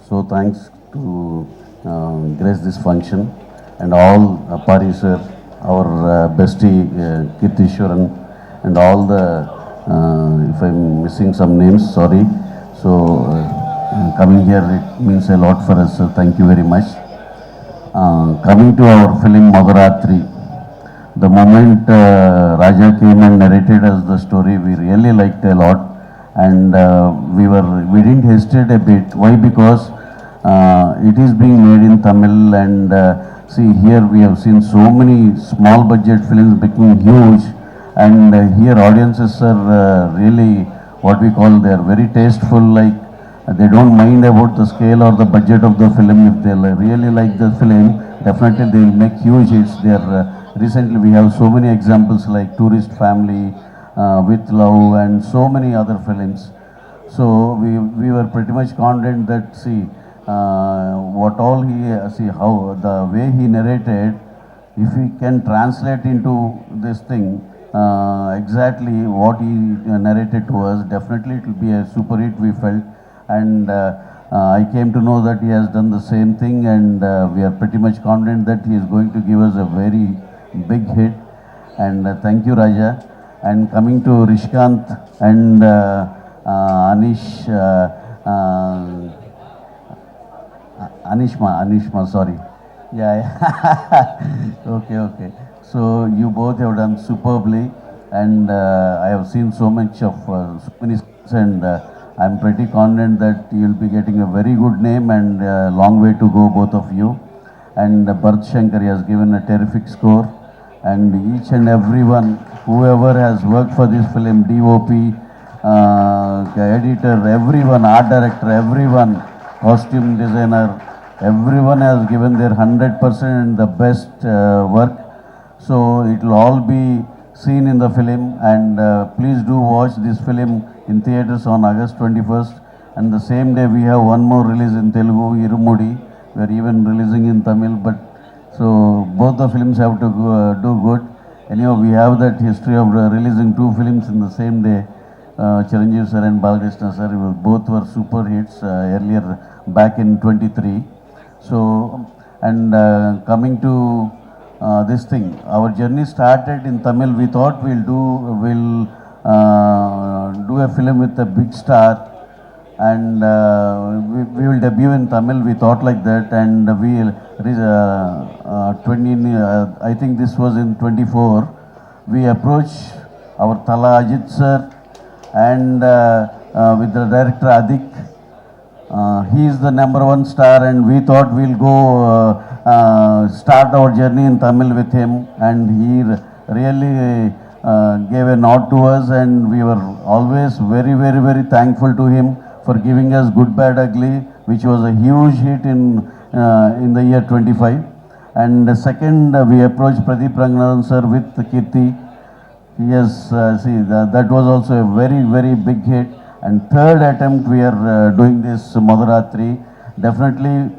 So thanks to grace this function and all Pari sir, our bestie Kirtishwaran, and all the, if I'm missing some names, sorry. So coming here, it means a lot for us. So thank you very much. Coming to our film Madhuratri, the moment Raja came and narrated us the story, we really liked a lot, and we didn't hesitate a bit. Why? Because it is being made in Tamil, and see, here we have seen so many small budget films becoming huge, and here audiences are really what we call, they are very tasteful, like they don't mind about the scale or the budget of the film. If they really like the film, definitely they will make huge hits. They are recently we have so many examples like Tourist Family, With Love, and so many other films. So we were pretty much confident that, see, what all he see, how the way he narrated, if we can translate into this thing exactly what he narrated to us, definitely it will be a super hit, we felt. And I came to know that he has done the same thing, and we are pretty much confident that he is going to give us a very big hit. And thank you, Raja. And coming to Rishkant and Anish, Anishma, sorry. Yeah. Okay. So you both have done superbly, and I have seen so much of so many skills, and I'm pretty confident that you'll be getting a very good name and a long way to go, both of you. And Bharat Shankar has given a terrific score, and each and everyone, whoever has worked for this film, DOP, editor, everyone, art director, everyone, costume designer, everyone has given their 100% the best work. So it will all be seen in the film, and please do watch this film in theaters on August 21st. And the same day we have one more release in Telugu, Irumudi. We are even releasing in Tamil, but so both the films have to do good. Anyhow, we have that history of releasing two films in the same day. Chiranjeev sir and Balakrishna sir, both were super hits earlier back in 23. So, and coming to this thing, our journey started in Tamil. We thought we'll do a film with a big star, and we will debut in Tamil. We thought like that, and we I think this was in 24. We approached our Thala Ajit sir, and with the director Adik. He is the #1 star, and we thought we'll go start our journey in Tamil with him, and he really gave a nod to us, and we were always very thankful to him for giving us Good Bad Ugly, which was a huge hit in the year 25. And second, we approached Pradeep Ranganathan sir with Kirti. Yes, see, that was also a very big hit. And third attempt, we are doing this Madhuratri. Definitely,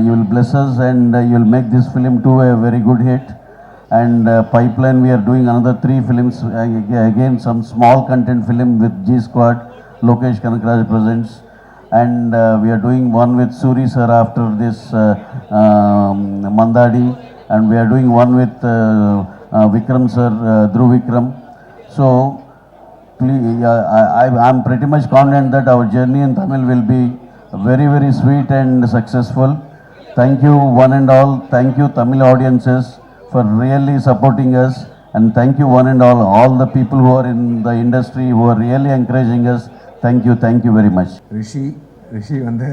you will bless us, and you will make this film too a very good hit. And pipeline, we are doing another 3 films. Again, some small content film with G Squad, Lokesh Kanakraj presents. And we are doing one with Suri sir after this Mandadi. And we are doing one with Vikram sir, Dhruv Vikram. So, please, I'm pretty much confident that our journey in Tamil will be very sweet and successful. Thank you one and all. Thank you Tamil audiences for really supporting us, and thank you one and all the people who are in the industry who are really encouraging us. Thank you very much. ரிஷி வந்து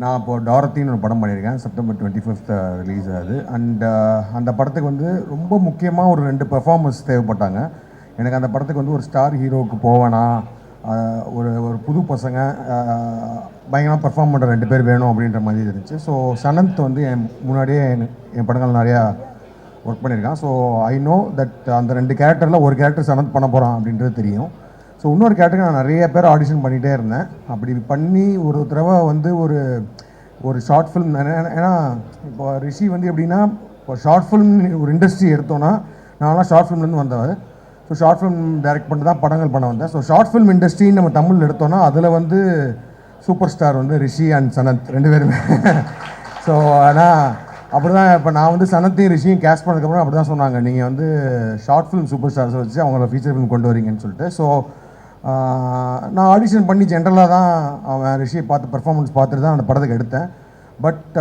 நான் இப்போது டாரத்தின்னு ஒரு படம் பண்ணியிருக்கேன். September 25th release ஆகுது. And அந்த படத்துக்கு வந்து ரொம்ப முக்கியமாக ஒரு 2 பெர்ஃபார்மன்ஸ் தேவைப்பட்டாங்க. எனக்கு அந்த படத்துக்கு வந்து ஒரு ஸ்டார் ஹீரோவுக்கு போவேனா, ஒரு புது பசங்க பயங்கரமாக பெர்ஃபார்ம் பண்ணுற 2 பேர் வேணும் அப்படின்ற மாதிரி இருந்துச்சு. ஸோ சனந்த் வந்து முன்னாடியே என் படங்கள் நிறையா ஒர்க் பண்ணியிருக்கான். ஸோ ஐ நோ தட் அந்த 2 கேரக்டரில் ஒரு கேரக்டர் சனந்த் பண்ண போகிறான் அப்படின்றது தெரியும். ஸோ இன்னொரு கேரக்டருக்கு நான் நிறைய பேர் ஆடிஷன் பண்ணிகிட்டே இருந்தேன். அப்படி பண்ணி ஒரு தடவை வந்து ஒரு ஷார்ட் ஃபிலிம், ஏன்னா இப்போ ரிஷி வந்து எப்படின்னா, இப்போ ஷார்ட் ஃபிலிம் ஒரு இண்டஸ்ட்ரி எடுத்தோன்னா, நான்லாம் ஷார்ட் ஃபிலிம்லேருந்து வந்தவர். ஸோ ஷார்ட் ஃபிலிம் டைரக்ட் பண்ணிட்டு தான் படங்கள் பண்ண வந்தேன். ஸோ ஷார்ட் ஃபிலிம் இண்டஸ்ட்ரின்னு நம்ம தமிழ் எடுத்தோன்னா அதில் வந்து சூப்பர் ஸ்டார் வந்து ரிஷி அண்ட் சனத் ரெண்டு பேருமே. ஸோ ஆனால் அப்படி தான் இப்போ நான் வந்து சனத்தையும் ரிஷியும் கேஸ்ட் பண்ணதுக்கப்புறம் அப்படி தான் சொன்னாங்க, நீங்கள் வந்து ஷார்ட் ஃபிலிம் சூப்பர் ஸ்டார்ஸை வச்சு அவங்கள ஃபீச்சர் ஃபிலிம் கொண்டு வரீங்கன்னு சொல்லிட்டு. ஸோ நான் ஆடிஷன் பண்ணி ஜென்ரலாக தான் அவன் ரிஷியை பார்த்து பெர்ஃபார்மன்ஸ் பார்த்துட்டு தான் அந்த படத்துக்கு எடுத்தேன். பட்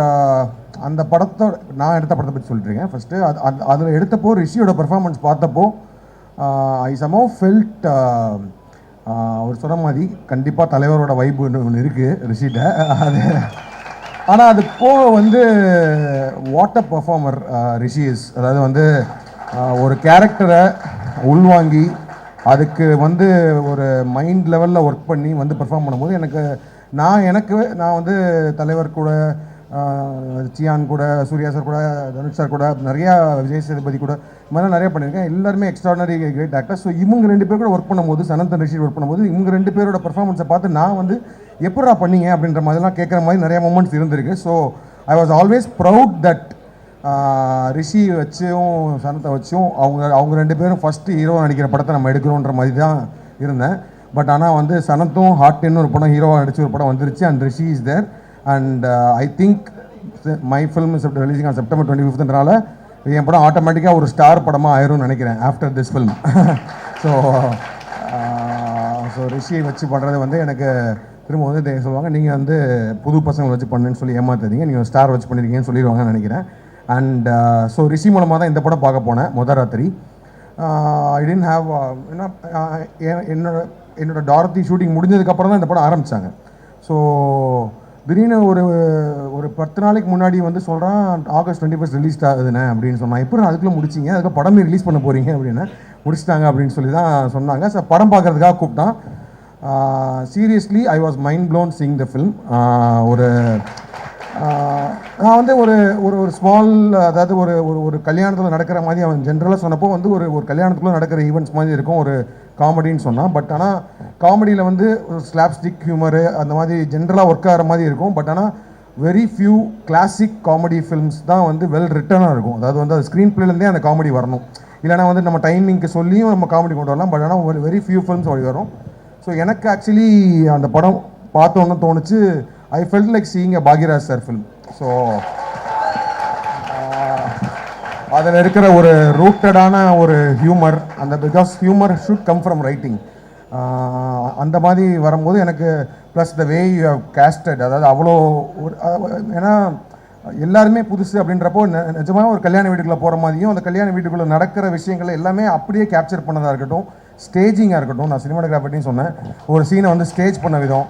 அந்த படத்தோட நான் எடுத்த படத்தை பற்றி சொல்லிட்டுருக்கேன் ஃபஸ்ட்டு. அதில் எடுத்தப்போ ரிஷியோட பெர்ஃபார்மன்ஸ் பார்த்தப்போ ஐ சமோ ஃபெல்ட் அவர் சொன்ன மாதிரி கண்டிப்பாக தலைவரோட வைப்பு ஒன்று இருக்குது ரிஷிட்ட. அது ஆனால் அது போக வந்து what a performer Rishi is. அதாவது வந்து ஒரு கேரக்டரை உள்வாங்கி அதுக்கு வந்து ஒரு மைண்ட் லெவலில் ஒர்க் பண்ணி வந்து பெர்ஃபார்ம் பண்ணும்போது நான் வந்து தலைவர் கூட, சியான் கூட, சூர்யா சார் கூட, தனுஷ் சார் கூட, நிறையா விஜய் சேதுபதி கூட இது மாதிரிலாம் நிறையா பண்ணியிருக்கேன். எல்லாருமே எக்ஸ்ட்ராடனரி கிரேட் ஆக்டர். ஸோ இவங்க ரெண்டு பேர் கூட ஒர்க் பண்ணும்போது, சனத் ரிஷி ஒர்க் பண்ணும்போது இவங்க ரெண்டு பேரோட பர்ஃபார்மன்ஸை பார்த்து நான் வந்து எப்படா பண்ணீங்க அப்படின்ற மாதிரிலாம் கேட்குற மாதிரி நிறையா மூமெண்ட்ஸ் இருந்திருக்கு. So I was always proud that Rishi வச்சும் சனத்தை வச்சும் அவங்க ரெண்டு பேரும் ஃபஸ்ட்டு ஹீரோ நடிக்கிற படத்தை நம்ம எடுக்கிறோன்ற மாதிரி தான் இருந்தேன். பட் ஆனால் வந்து சனத்தும் ஹார்ட்னு ஒரு படம் ஹீரோவாக நடிச்சு ஒரு படம் வந்துருச்சு and Rishi is there. And I think my film is releasing on September 25னால என் படம் ஆட்டோமேட்டிக்காக ஒரு ஸ்டார் படமாக ஆயிரும்னு நினைக்கிறேன் ஆஃப்டர் திஸ் ஃபில்ம். ஸோ ரிஷியை வச்சு பண்ணுறது வந்து எனக்கு திரும்ப வந்து சொல்லுவாங்க, நீங்கள் வந்து புது பசங்களை வச்சு பண்ணுன்னு சொல்லி ஏமாத்தாதீங்க, நீங்கள் ஸ்டார் வச்சு பண்ணியிருக்கீங்கன்னு சொல்லிடுவாங்கன்னு நினைக்கிறேன். அண்ட் ஸோ ரிஷி மூலமாக தான் இந்த படம் பார்க்க போனேன் முதல் ராத்திரி. ஐ டென்ட் ஹாவ் என்னோட டாரத்தி ஷூட்டிங் முடிஞ்சதுக்கப்புறம் தான் இந்த படம் ஆரம்பித்தாங்க. ஸோ திடீர்னு ஒரு 10 நாளைக்கு முன்னாடி வந்து சொல்கிறான் ஆகஸ்ட் 21 ரிலீஸ் ஆகுதுண்ணே அப்படின்னு சொன்னான். எப்படி அதுக்குள்ளே முடிச்சிங்க, அதுக்கு படமே ரிலீஸ் பண்ண போகிறீங்க அப்படின்னு. முடிச்சிட்டாங்க அப்படின்னு சொல்லி தான் சொன்னாங்க. ஸோ படம் பார்க்குறதுக்காக கூப்பிட்டான். Seriously I was mind blown seeing the film. நான் வந்து ஒரு ஸ்மால், அதாவது ஒரு கல்யாணத்தில் நடக்கிற மாதிரி அவன் ஜென்ரலாக சொன்னப்போ வந்து ஒரு கல்யாணத்துக்குள்ளே நடக்கிற ஈவெண்ட்ஸ் மாதிரி இருக்கும் ஒரு காமெடின்னு சொன்னான். பட் ஆனால் காமெடியில் வந்து ஒரு ஸ்லாப்ஸ்டிக் ஹியூமரு அந்த மாதிரி ஜென்ரலாக ஒர்க் ஆகிற மாதிரி இருக்கும். பட் ஆனால் very few classic comedy films தான் வந்து வெல் ரிட்டனாக இருக்கும். அதாவது வந்து அது ஸ்க்ரீன் பிளேலேருந்தே அந்த காமெடி வரணும். இல்லைனா வந்து நம்ம டைமிங்க்கு சொல்லியும் நம்ம காமெடி கொண்டு வரலாம். பட் ஆனால் ஒரு வெரி ஃபியூ ஃபில்ம்ஸ் அப்படி வரும். ஸோ எனக்கு ஆக்சுவலி அந்த படம் பார்த்தோன்னு தோணுச்சு, I felt like seeing a Bhagyaraj sir film. So அதில் இருக்கிற ஒரு ரூட்டடான ஒரு ஹியூமர், அந்த because humour should come from writing, அந்த மாதிரி வரும்போது எனக்கு plus the way you have casted, அதாவது அவ்வளோ ஒரு ஏன்னா எல்லாருமே புதுசு அப்படின்றப்போ நிஜமாக ஒரு கல்யாண வீட்டுக்குள்ளே போகிற மாதிரியும் அந்த கல்யாண வீட்டுக்குள்ளே நடக்கிற விஷயங்கள் எல்லாமே அப்படியே கேப்சர் பண்ணதாக இருக்கட்டும், ஸ்டேஜிங்காக இருக்கட்டும். நான் சினிமாட்டோகிராஃபர்ட்டையும் சொன்னேன், ஒரு சீனை வந்து ஸ்டேஜ் பண்ண விதம்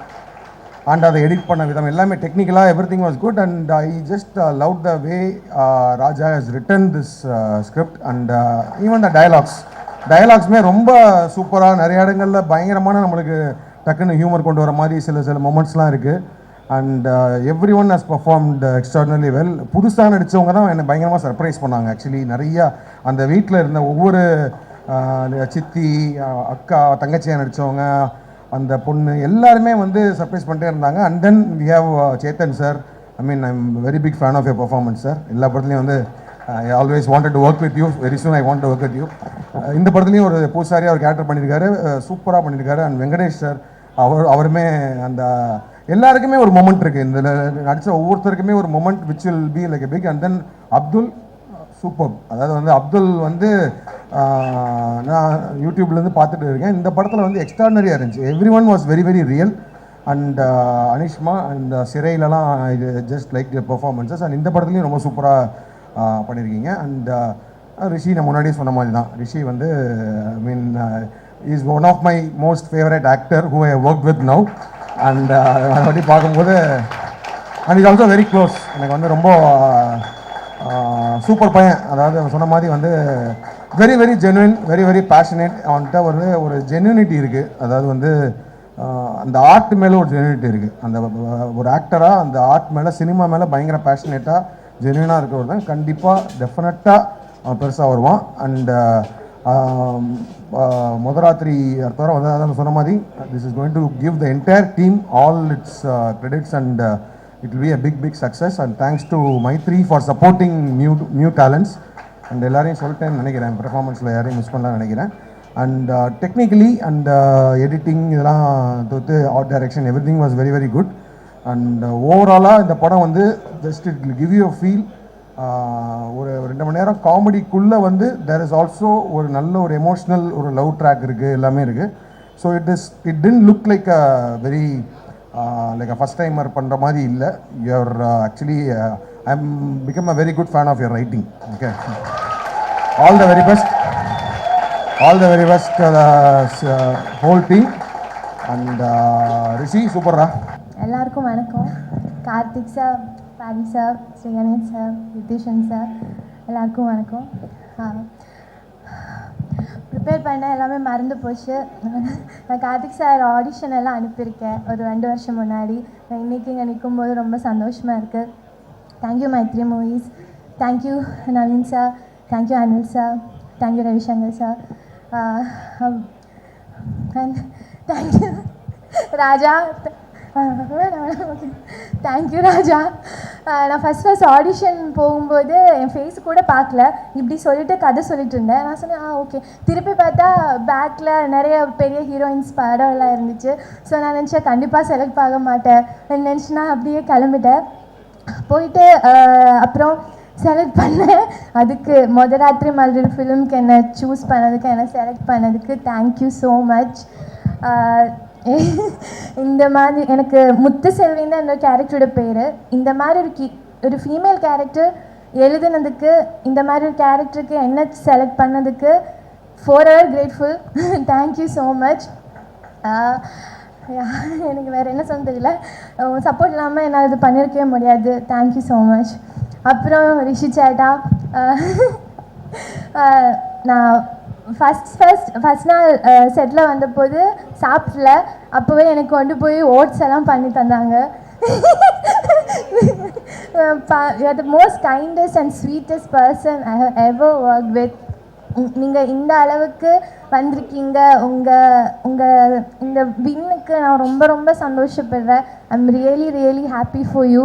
அண்ட் அதை எடிட் பண்ண விதம் எல்லாமே டெக்னிக்கலாக everything was good. And I just love the way Raja has written this script and even the டயலாக்ஸுமே ரொம்ப சூப்பராக, நிறைய இடங்களில் பயங்கரமான நம்மளுக்கு டக்குன்னு ஹியூமர் கொண்டு வர மாதிரி சில மொமெண்ட்ஸ்லாம் இருக்குது. And every one has performed extraordinary well. புதுசாக நடித்தவங்க தான் என்னை பயங்கரமாக சர்ப்ரைஸ் பண்ணாங்க. ஆக்சுவலி நிறையா அந்த வீட்டில் இருந்த ஒவ்வொரு சித்தி, அக்கா, தங்கச்சியாக நடித்தவங்க, அந்த பொண்ணு எல்லாருமே வந்து சர்ப்ரைஸ் பண்ணிட்டே இருந்தாங்க. And then we have Chetan sir. I mean I am very big fan of your performance sir. எல்லா படத்துலையும் வந்து I always wanted to work with you, very soon I want to work with you. இந்த படத்துலையும் ஒரு பூசாரியாக ஒரு character பண்ணியிருக்காரு, சூப்பராக பண்ணியிருக்காரு. அண்ட் வெங்கடேஷ் சார் அவருமே அந்த எல்லாருக்குமே ஒரு மொமெண்ட் இருக்குது. இந்த நடித்த ஒவ்வொருத்தருக்குமே ஒரு moment which will be like a big. And then Abdul super. அதாவது வந்து அப்துல் வந்து நான் யூடியூப்லேருந்து பார்த்துட்டு இருக்கேன். இந்த படத்தில் வந்து எக்ஸ்ட்ராடனரியாக இருந்துச்சு. Everyone was very very real. And அனிஷ்மா அண்ட் சிறையிலலாம் இது just like the performances. And இந்த படத்துலையும் ரொம்ப சூப்பராக பண்ணியிருக்கீங்க. அண்ட் ரிஷி நான் முன்னாடியே சொன்ன மாதிரி தான், ரிஷி வந்து I mean is one of my most favourite actor who I work with now. And அதை பற்றி பார்க்கும்போது and is also very close. எனக்கு வந்து ரொம்ப சூப்பர் பையன். அதாவது சொன்ன மாதிரி வந்து very very genuine, very very passionate. அவன்கிட்ட வந்து ஒரு ஜென்யூனிட்டி இருக்குது. அதாவது வந்து அந்த ஆர்ட் மேலே ஒரு ஜென்யூனிட்டி இருக்குது. அந்த ஒரு ஆக்டராக அந்த ஆர்ட் மேலே, சினிமா மேலே பயங்கர பேஷனேட்டாக ஜென்யூனாக இருக்கிறவர் தான் கண்டிப்பாக டெஃபினட்டாக அவன் பெருசாக வருவான். அண்ட் முதராத்திரி அடுத்த வாரம் வந்து அதான் சொன்ன மாதிரி this is going to give the entire team all it's credits and it will be a big success. And thanks to Maitri for supporting new talents. And எல்லாரையும் சொல்லிட்டேன்னு நினைக்கிறேன், பெர்ஃபார்மன்ஸில் யாரையும் மிஸ் பண்ணலாம்னு நினைக்கிறேன். அண்ட் டெக்னிக்கலி அண்ட் எடிட்டிங் இதெல்லாம் தவிர்த்து art direction every thing was very very good. And ஓவராலாக இந்த படம் வந்து just it will give you a feel. ஒரு 2 மணி நேரம் காமெடிக்குள்ளே வந்து தேர் இஸ் ஆல்சோ ஒரு நல்ல ஒரு எமோஷ்னல் ஒரு லவ் ட்ராக் இருக்குது, எல்லாமே இருக்குது. So it didn't look like a very like a first timer பண்ணுற மாதிரி இல்லை. You're actually I am become a very good fan of your writing. Okay, all the very best, all the very best whole team. And Rishi சூப்பர்ரா. எல்லாருக்கும் வணக்கம். Karthik sir, Pari sir, Sriganesh sir, Nithishan sir, எல்லாருக்கும் வணக்கம். Prepare பண்ண எல்லாமே மறந்து போச்சு. நான் கார்த்திக் சார் ஆடிஷன் எல்லாம் அனுப்பியிருக்கேன் ஒரு 2 வருஷம் முன்னாடி. நான் இன்றைக்கி இங்கே நிற்கும்போது ரொம்ப சந்தோஷமாக இருக்குது. Thank you Mythri movies, thank you Naveen sir, thank you Anil sir, thank you Ravishankar sir, and thank you Raja. Thank you Raja. நான் ஃபஸ்ட் ஆடிஷன் போகும்போது என் ஃபேஸ் கூட பார்க்கல, இப்படி சொல்லிட்டு கதை சொல்லிட்டு இருந்தேன். நான் சொன்னேன் ஓகே. திருப்பி பார்த்தா பேக்கில் நிறைய பெரிய ஹீரோயின்ஸ் படம் எல்லாம் இருந்துச்சு. ஸோ நான் நினச்சேன் கண்டிப்பாக செலக்ட் ஆக மாட்டேன் நினச்சினா அப்படியே கிளம்பிட்டேன். போயிட்டு அப்புறம் செலக்ட் பண்ணேன். அதுக்கு ராத்திரி மலர் ஃபிலிம்க்கு என்னை சூஸ் பண்ணதுக்கு, என்னை செலக்ட் பண்ணதுக்கு தேங்க்யூ ஸோ மச். இந்த மாதிரி எனக்கு முத்து செல்வின் தான் இந்த கேரக்டரோட பேர். இந்த மாதிரி ஒரு ஃபீமேல் கேரக்டர் எழுதுனதுக்கு, இந்த மாதிரி ஒரு கேரக்டருக்கு என்ன செலக்ட் பண்ணதுக்கு forever grateful. Thank you so much. எனக்கு வேறு என்ன சொல்ல தெரியல. சப்போர்ட் இல்லாமல் என்னால் இது பண்ணியிருக்கவே முடியாது. Thank you so much. அப்புறம் ரிஷி சேட்டா, நான் ஃபஸ்ட் நாள் செட்டில் வந்தபோது சாப்பிடல. அப்போவே எனக்கு கொண்டு போய் ஓட்ஸ் எல்லாம் பண்ணி தந்தாங்க. You're the most kindest and sweetest person I have ever work with. நீங்கள் இந்த அளவுக்கு வந்திருக்கீங்க. உங்கள் இந்த வின்னுக்கு நான் ரொம்ப ரொம்ப சந்தோஷப்படுறேன். I am really really happy for you.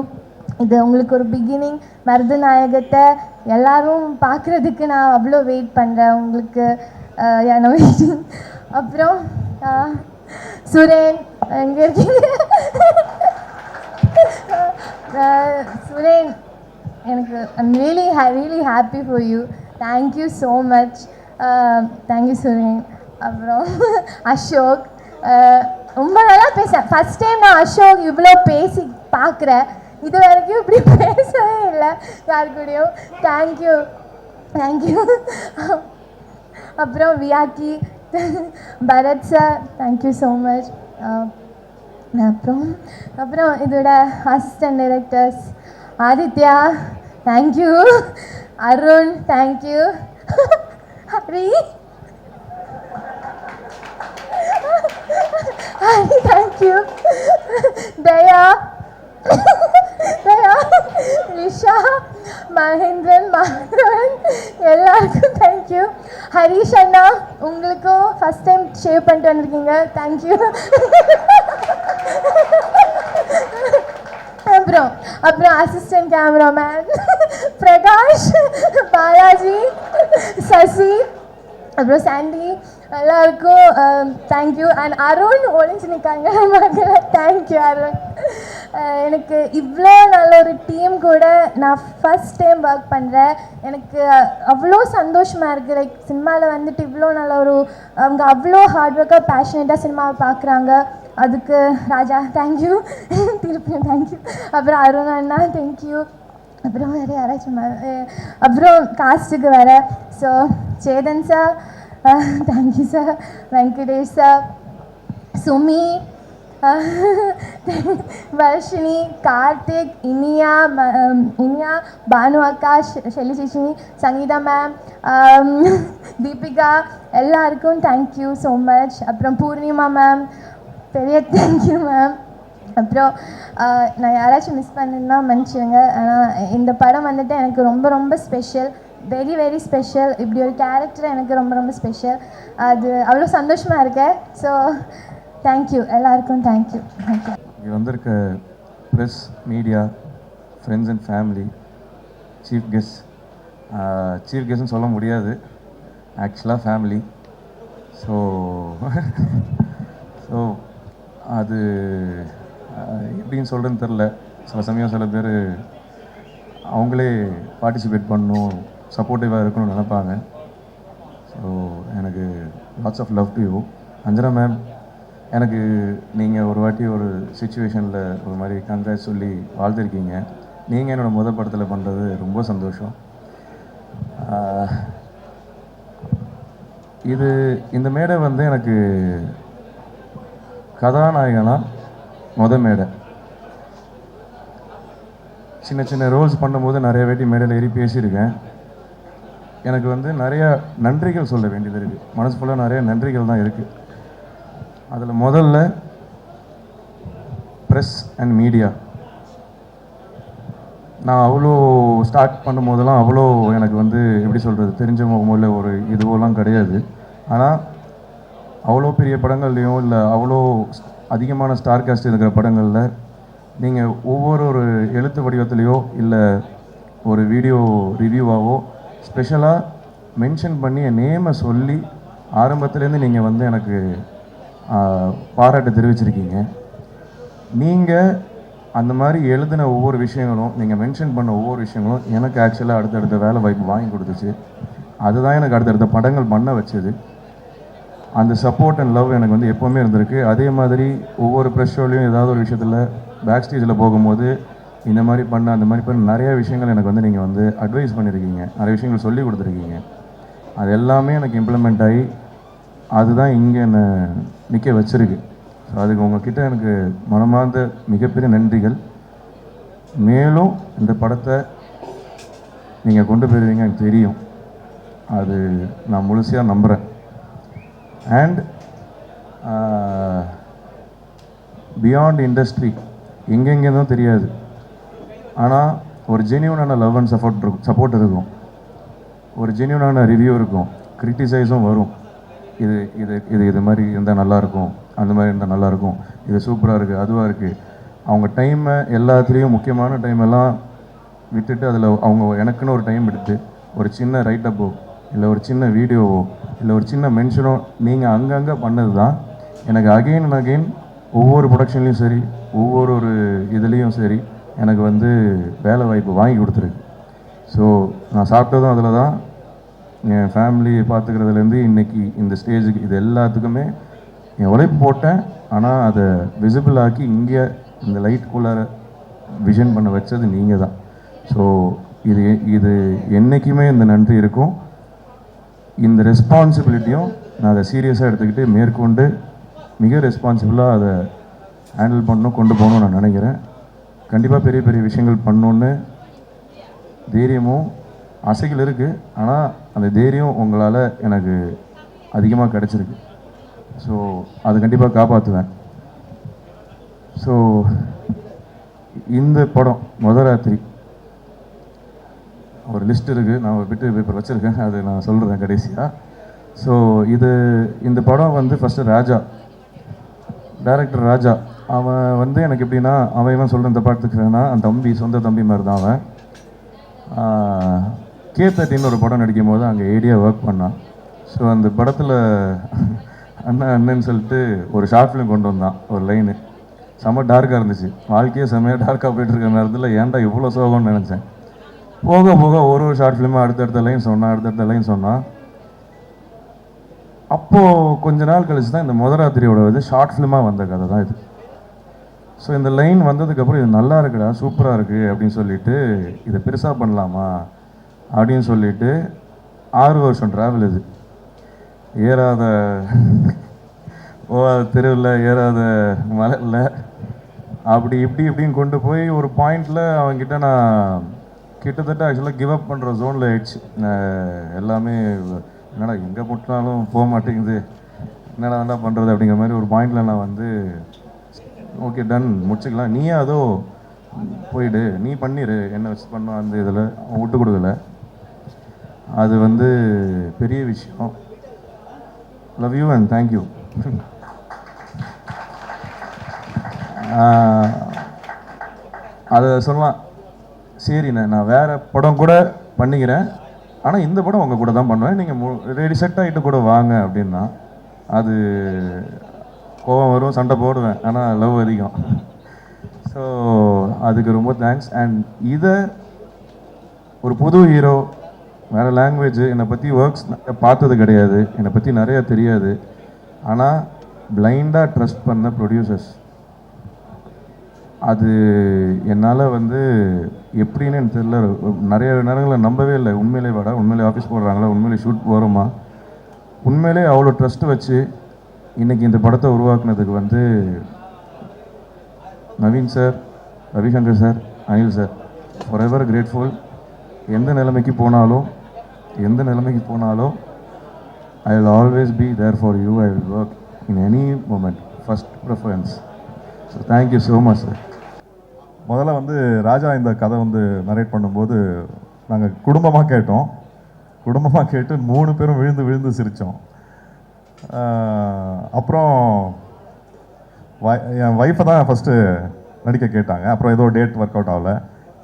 இது உங்களுக்கு ஒரு பிகினிங். மருதநாயகத்தை எல்லாரும் பார்க்குறதுக்கு நான் அவ்வளோ வெயிட் பண்ணுறேன் உங்களுக்கு. வெயிட்டிங். அப்புறம் சுரேன், எங்கே இருக்கீங்க? சுரேன், எனக்கு I'm really happy for you. Thank you so much. Thank you Suren. அப்புறம் அசோக், ரொம்ப நல்லா பேசுகிறேன். ஃபஸ்ட் டைம் நான் அசோக் இவ்வளோ பேசி பார்க்குறேன். இது வரைக்கும் இப்படி பேசவே இல்லை யாரு கூடயும். தேங்க்யூ. அப்புறம் வியாக்கி, Bharath sir, thank you so much. அப்புறம் இதோட assistant directors Aditya, thank you. Arun, thank you. Hari, thank you. Daya, Lisha, Mahendran, Madhavan, எல்லாருக்கும் தேங்க்யூ. ஹரிஷ் அண்ணா, உங்களுக்கும் ஃபஸ்ட் டைம் ஷேவ் பண்ணிட்டு வந்திருக்கீங்க. தேங்க்யூ. அப்புறம் அசிஸ்டன்ட் கேமராமேன் பிரகாஷ், பாலாஜி, சசி, அப்புறம் சாண்டி, எல்லாருக்கும் தேங்க்யூ. அண்ட் அருண் ஒழிஞ்சு நிற்காங்க மகளை. தேங்க்யூ அருண். எனக்கு இவ்வளோ நல்ல ஒரு டீம் கூட நான் ஃபஸ்ட் டைம் ஒர்க் பண்ணுறேன். எனக்கு அவ்வளோ சந்தோஷமாக இருக்குது. லைக் சினிமாவில் வந்துட்டு இவ்வளோ நல்ல ஒரு அவங்க அவ்வளோ ஹார்ட் ஒர்க்காக பேஷனேட்டாக சினிமாவை பார்க்குறாங்க. அதுக்கு ராஜா தேங்க்யூ. திருப்பியும் தேங்க்யூ. அப்புறம் அருண் அண்ணா தேங்க்யூ. அப்புறம் வேறு யாராச்சும் அப்புறம் காஸ்ட்டுக்கு வேறு. So Chetan sir, thank you sir. Venkatesh sir, Sumi, Varshini, Karthik, Iniya, Bhanu அக்கா, ஷெல்லி சிஷினி, சங்கீதா மேம், தீபிகா, எல்லாருக்கும் தேங்க்யூ ஸோ மச். அப்புறம் பூர்ணிமா மேம், பெரிய தேங்க்யூ மேம். அப்புறம் நான் யாராச்சும் மிஸ் பண்ணணுன்னா மன்னிச்சிடுங்க. ஆனால் இந்த படம் வந்துட்டு எனக்கு ரொம்ப ரொம்ப ஸ்பெஷல், வெரி வெரி ஸ்பெஷல். இப்படி ஒரு கேரக்டர் எனக்கு ரொம்ப ரொம்ப ஸ்பெஷல். அது அவ்வளோ சந்தோஷமாக இருக்கேன். ஸோ தேங்க்யூ, எல்லாருக்கும் தேங்க்யூ. இங்கே வந்திருக்க press, media, friends and family, chief கெஸ்ட்னு சொல்ல முடியாது, ஆக்சுவலாக ஃபேமிலி. ஸோ அது எப்படின்னு சொல்கிறேன்னு தெரில. சில சமயம் சில பேர் அவங்களே பார்ட்டிசிபேட் பண்ணணும், சப்போர்ட்டிவாக இருக்கணும்னு நினைப்பாங்க. ஸோ எனக்கு lots of love to you. Anjana ma'am, எனக்கு நீங்கள் ஒரு வாட்டி ஒரு சுச்சுவேஷனில் ஒரு மாதிரி கங்க்ராட்ஸ் சொல்லி வாழ்த்துருக்கீங்க. நீங்கள் என்னோடய முதல் படத்தில் பண்ணுறது ரொம்ப சந்தோஷம். இந்த மேடை வந்து எனக்கு கதாநாயகனா மேடை. சின்ன சின்ன ரோல்ஸ் பண்ணும்போது நிறைய வாட்டி மேடையில் ஏறி பேசியிருக்கேன். எனக்கு வந்து நிறைய நன்றிகள் சொல்ல வேண்டியது இருக்குது. மனசு ஃபுல்லாக நிறைய நன்றிகள் தான் இருக்குது. அதில் முதல்ல ப்ரெஸ் அண்ட் மீடியா. நான் அவ்வளோ ஸ்டார்ட் பண்ணும்போதெல்லாம் அவ்வளோ எனக்கு வந்து எப்படி சொல்கிறது, தெரிஞ்ச முகமில் ஒரு இதுவெல்லாம் கிடையாது. ஆனால் அவ்வளோ பெரிய படங்கள்லையும் இல்லை அவ்வளோ அதிகமான ஸ்டார் காஸ்ட் இருக்கிற படங்களில் நீங்கள் ஒவ்வொரு எழுத்து வடிவத்துலேயோ இல்லை ஒரு வீடியோ ரிவ்யூவாகவோ ஸ்பெஷலாக மென்ஷன் பண்ணி என் நேமை சொல்லி ஆரம்பத்துலேருந்து நீங்கள் வந்து எனக்கு பாராட்டு தெரிவிச்சிருக்கீங்க. நீங்கள் அந்த மாதிரி எழுதின ஒவ்வொரு விஷயங்களும், நீங்கள் மென்ஷன் பண்ண ஒவ்வொரு விஷயங்களும் எனக்கு ஆக்சுவலாக அடுத்தடுத்த வேலை வாய்ப்பு வாங்கி கொடுத்துச்சு. அதுதான் எனக்கு அடுத்தடுத்த படங்கள் பண்ண வச்சது. அந்த சப்போர்ட் அண்ட் லவ் எனக்கு வந்து எப்போவுமே இருந்திருக்கு. அதே மாதிரி ஒவ்வொரு ப்ரெஸ் ஷோலையும் ஏதாவது ஒரு விஷயத்தில் பேக் ஸ்டேஜில் போகும்போது இந்த மாதிரி பண்ண அந்த மாதிரி பண்ண நிறைய விஷயங்கள் எனக்கு வந்து நீங்கள் வந்து அட்வைஸ் பண்ணியிருக்கீங்க, நிறைய விஷயங்கள் சொல்லி கொடுத்துருக்கீங்க. அது எல்லாமே எனக்கு இம்ப்ளிமெண்ட் ஆகி அதுதான் இங்கே என்னை நிற்க வச்சுருக்கு. ஸோ அதுக்கு உங்ககிட்ட எனக்கு மனமார்ந்த மிகப்பெரிய நன்றிகள். மேலும் இந்த படத்தை நீங்கள் கொண்டு போயிருவீங்க எனக்கு தெரியும். அது நான் முழுமையாக நம்புகிறேன். அண்ட் பியாண்ட் இண்டஸ்ட்ரி எங்கெங்கேருந்தும் தெரியாது, ஆனால் ஒரு ஜென்யூனான லவ் அண்ட் சப்போர்ட் இருக்கும், ஒரு ஜென்யூனான ரிவ்யூ இருக்கும், கிரிட்டிசைஸும் வரும். இது இது இது இது மாதிரி இருந்தால் நல்லாயிருக்கும், அந்த மாதிரி இருந்தால் நல்லாயிருக்கும், இது சூப்பராக இருக்குது, அதுவாக இருக்குது. அவங்க டைமை எல்லாத்துலேயும் முக்கியமான டைமெல்லாம் விட்டுட்டு அதில் அவங்க எனக்குன்னு ஒரு டைம் எடுத்து ஒரு சின்ன ரைட்டப்போ இல்லை ஒரு சின்ன வீடியோவோ இல்லை ஒரு சின்ன மென்ஷனோ நீங்கள் அங்கங்கே பண்ணது தான் எனக்கு அகெயின் அண்ட் அகெயின் ஒவ்வொரு ப்ரொடக்ஷன்லேயும் சரி ஒவ்வொரு இதுலேயும் சரி எனக்கு வந்து வேலை வாய்ப்பு வாங்கி கொடுத்துருக்கு. ஸோ நான் சாப்பிட்டதும் அதில் தான், என் ஃபேமிலியை பார்த்துக்கிறதுலேருந்து இன்றைக்கி இந்த ஸ்டேஜுக்கு இது எல்லாத்துக்குமே என் உழைப்பு போட்டேன். ஆனால் அதை விசிபிள் ஆக்கி இங்கே இந்த லைட்டுக்குள்ளார விஷன் பண்ண வச்சது நீங்கள் தான். ஸோ இது இது என்றைக்குமே இந்த நன்றி இருக்கும். இந்த ரெஸ்பான்சிபிலிட்டியும் நான் அதை சீரியஸாக எடுத்துக்கிட்டு மேற்கொண்டு மிக ரெஸ்பான்சிபிளாக அதை ஹேண்டில் பண்ணணும், கொண்டு போகணும்னு நான் நினைக்கிறேன். கண்டிப்பாக பெரிய பெரிய விஷயங்கள் பண்ணணுன்னு தைரியமும் ஆசைகள் இருக்குது. ஆனால் அந்த தைரியம் உங்களால் எனக்கு அதிகமாக கிடச்சிருக்கு. ஸோ அது கண்டிப்பாக காப்பாற்றுவேன். ஸோ இந்த படம் ராத்திரி ஒரு லிஸ்ட் இருக்குது, நான் ஒரு பிட்டு பேப்பர் வச்சுருக்கேன், அது நான் சொல்கிறேன் கடைசியாக. ஸோ இந்த படம் வந்து ஃபஸ்ட்டு ராஜா, டைரக்டர் ராஜா, அவன் வந்து எனக்கு எப்படின்னா, அவன் இவன் சொல்கிற இந்த படத்துக்குன்னா அந்த தம்பி சொந்த தம்பி மாதிரி தான் அவன். K13 ஒரு படம் நடிக்கும் போது அங்கே ஏடியாக ஒர்க் பண்ணான். ஸோ அந்த படத்தில் அண்ணன்னு சொல்லிட்டு ஒரு ஷார்ட் ஃபிலிம் கொண்டு வந்தான். ஒரு லைனு செம்ம டார்க்காக இருந்துச்சு. வாழ்க்கையே செம்மையாக டார்க்காக போய்ட்டுருக்க நேரத்தில் ஏன்டா இவ்வளோ சோகம்னு நினச்சேன். போக போக ஒரு ஷார்ட் ஃபிலிமாக அடுத்தடுத்த லைன் சொன்னான். அப்போது கொஞ்ச நாள் கழிச்சு தான் இந்த ராத்திரியோட இது ஷார்ட் ஃபிலிமாக வந்த கதை தான் இது. ஸோ இந்த லைன் வந்ததுக்கப்புறம் இது நல்லா இருக்குடா, சூப்பராக இருக்குது அப்படின்னு சொல்லிட்டு இதை பெருசாக பண்ணலாமா அப்படின்னு சொல்லிட்டு 6 வருஷம் ட்ராவல் இது. ஏறாத போகாத தெருவில், ஏறாத மலையில், அப்படி இப்படின்னு கொண்டு போய் ஒரு பாயிண்டில் அவங்ககிட்ட நான் கிட்டத்தட்ட ஆக்சுவலாக கிவ் அப் பண்ணுற ஜோனில் ஆயிடுச்சு. எல்லாமே என்னடா எங்கே போட்டாலும் போக மாட்டேங்குது, என்னடா பண்ணுறது அப்படிங்கிற மாதிரி ஒரு பாயிண்டில் நான் வந்து ஓகே டன் முடிச்சுக்கலாம், நீயே அதோ போயிடு, நீ பண்ணிடு, என்ன வச்சு பண்ணோம் அந்த இதில் விட்டு கொடுக்கல. அது வந்து பெரிய விஷயம். Love you and thank you. அதை சொல்லலாம், சரிண்ணே நான் வேறு படம் கூட பண்ணிக்கிறேன், ஆனால் இந்த படம் உங்கள் கூட தான் பண்ணுவேன், நீங்கள் ரெடி செட் ஆகிட்டு கூட வாங்க அப்படின்னா அது கோபம் வரும், சண்டை போடுவேன், ஆனால் லவ் அதிகம். ஸோ அதுக்கு ரொம்ப தேங்க்ஸ். அண்ட் இதை ஒரு புது ஹீரோ, வேறு லாங்குவேஜ், என்னை பற்றி ஒர்க்ஸ் பார்த்தது கிடையாது, என்னை பற்றி நிறையா தெரியாது, ஆனால் பிளைண்டாக ட்ரஸ்ட் பண்ண ப்ரொடியூசர்ஸ், அது என்னால் வந்து எப்படின்னு எனக்கு தெரியல. நிறைய நேரங்களில் நம்பவே இல்லை. உண்மையிலே வாடா, உண்மையிலே ஆஃபீஸ் போடுறாங்களா, உண்மையிலே ஷூட் போகிறோமா, உண்மையிலே அவ்வளோ ட்ரஸ்ட் வச்சு இன்றைக்கி இந்த படத்தை உருவாக்குனதுக்கு வந்து Naveen sir, Ravishankar sir, Anil sir, forever grateful. எந்த நிலைமைக்கு போனாலும் I will always be there for you. I will work in any moment, first preference. So thank you so much sir. முதல்ல வந்து ராஜா இந்த கதை வந்து நரேட் பண்ணும்போது நாங்கள் குடும்பமாக கேட்டோம். குடும்பமாக கேட்டு 3 பேரும் விழுந்து விழுந்து சிரித்தோம். அப்புறம் என் ஒய்ஃபை தான் ஃபஸ்ட்டு நடிக்க கேட்டாங்க. அப்புறம் ஏதோ டேட் ஒர்க் அவுட் ஆகலை.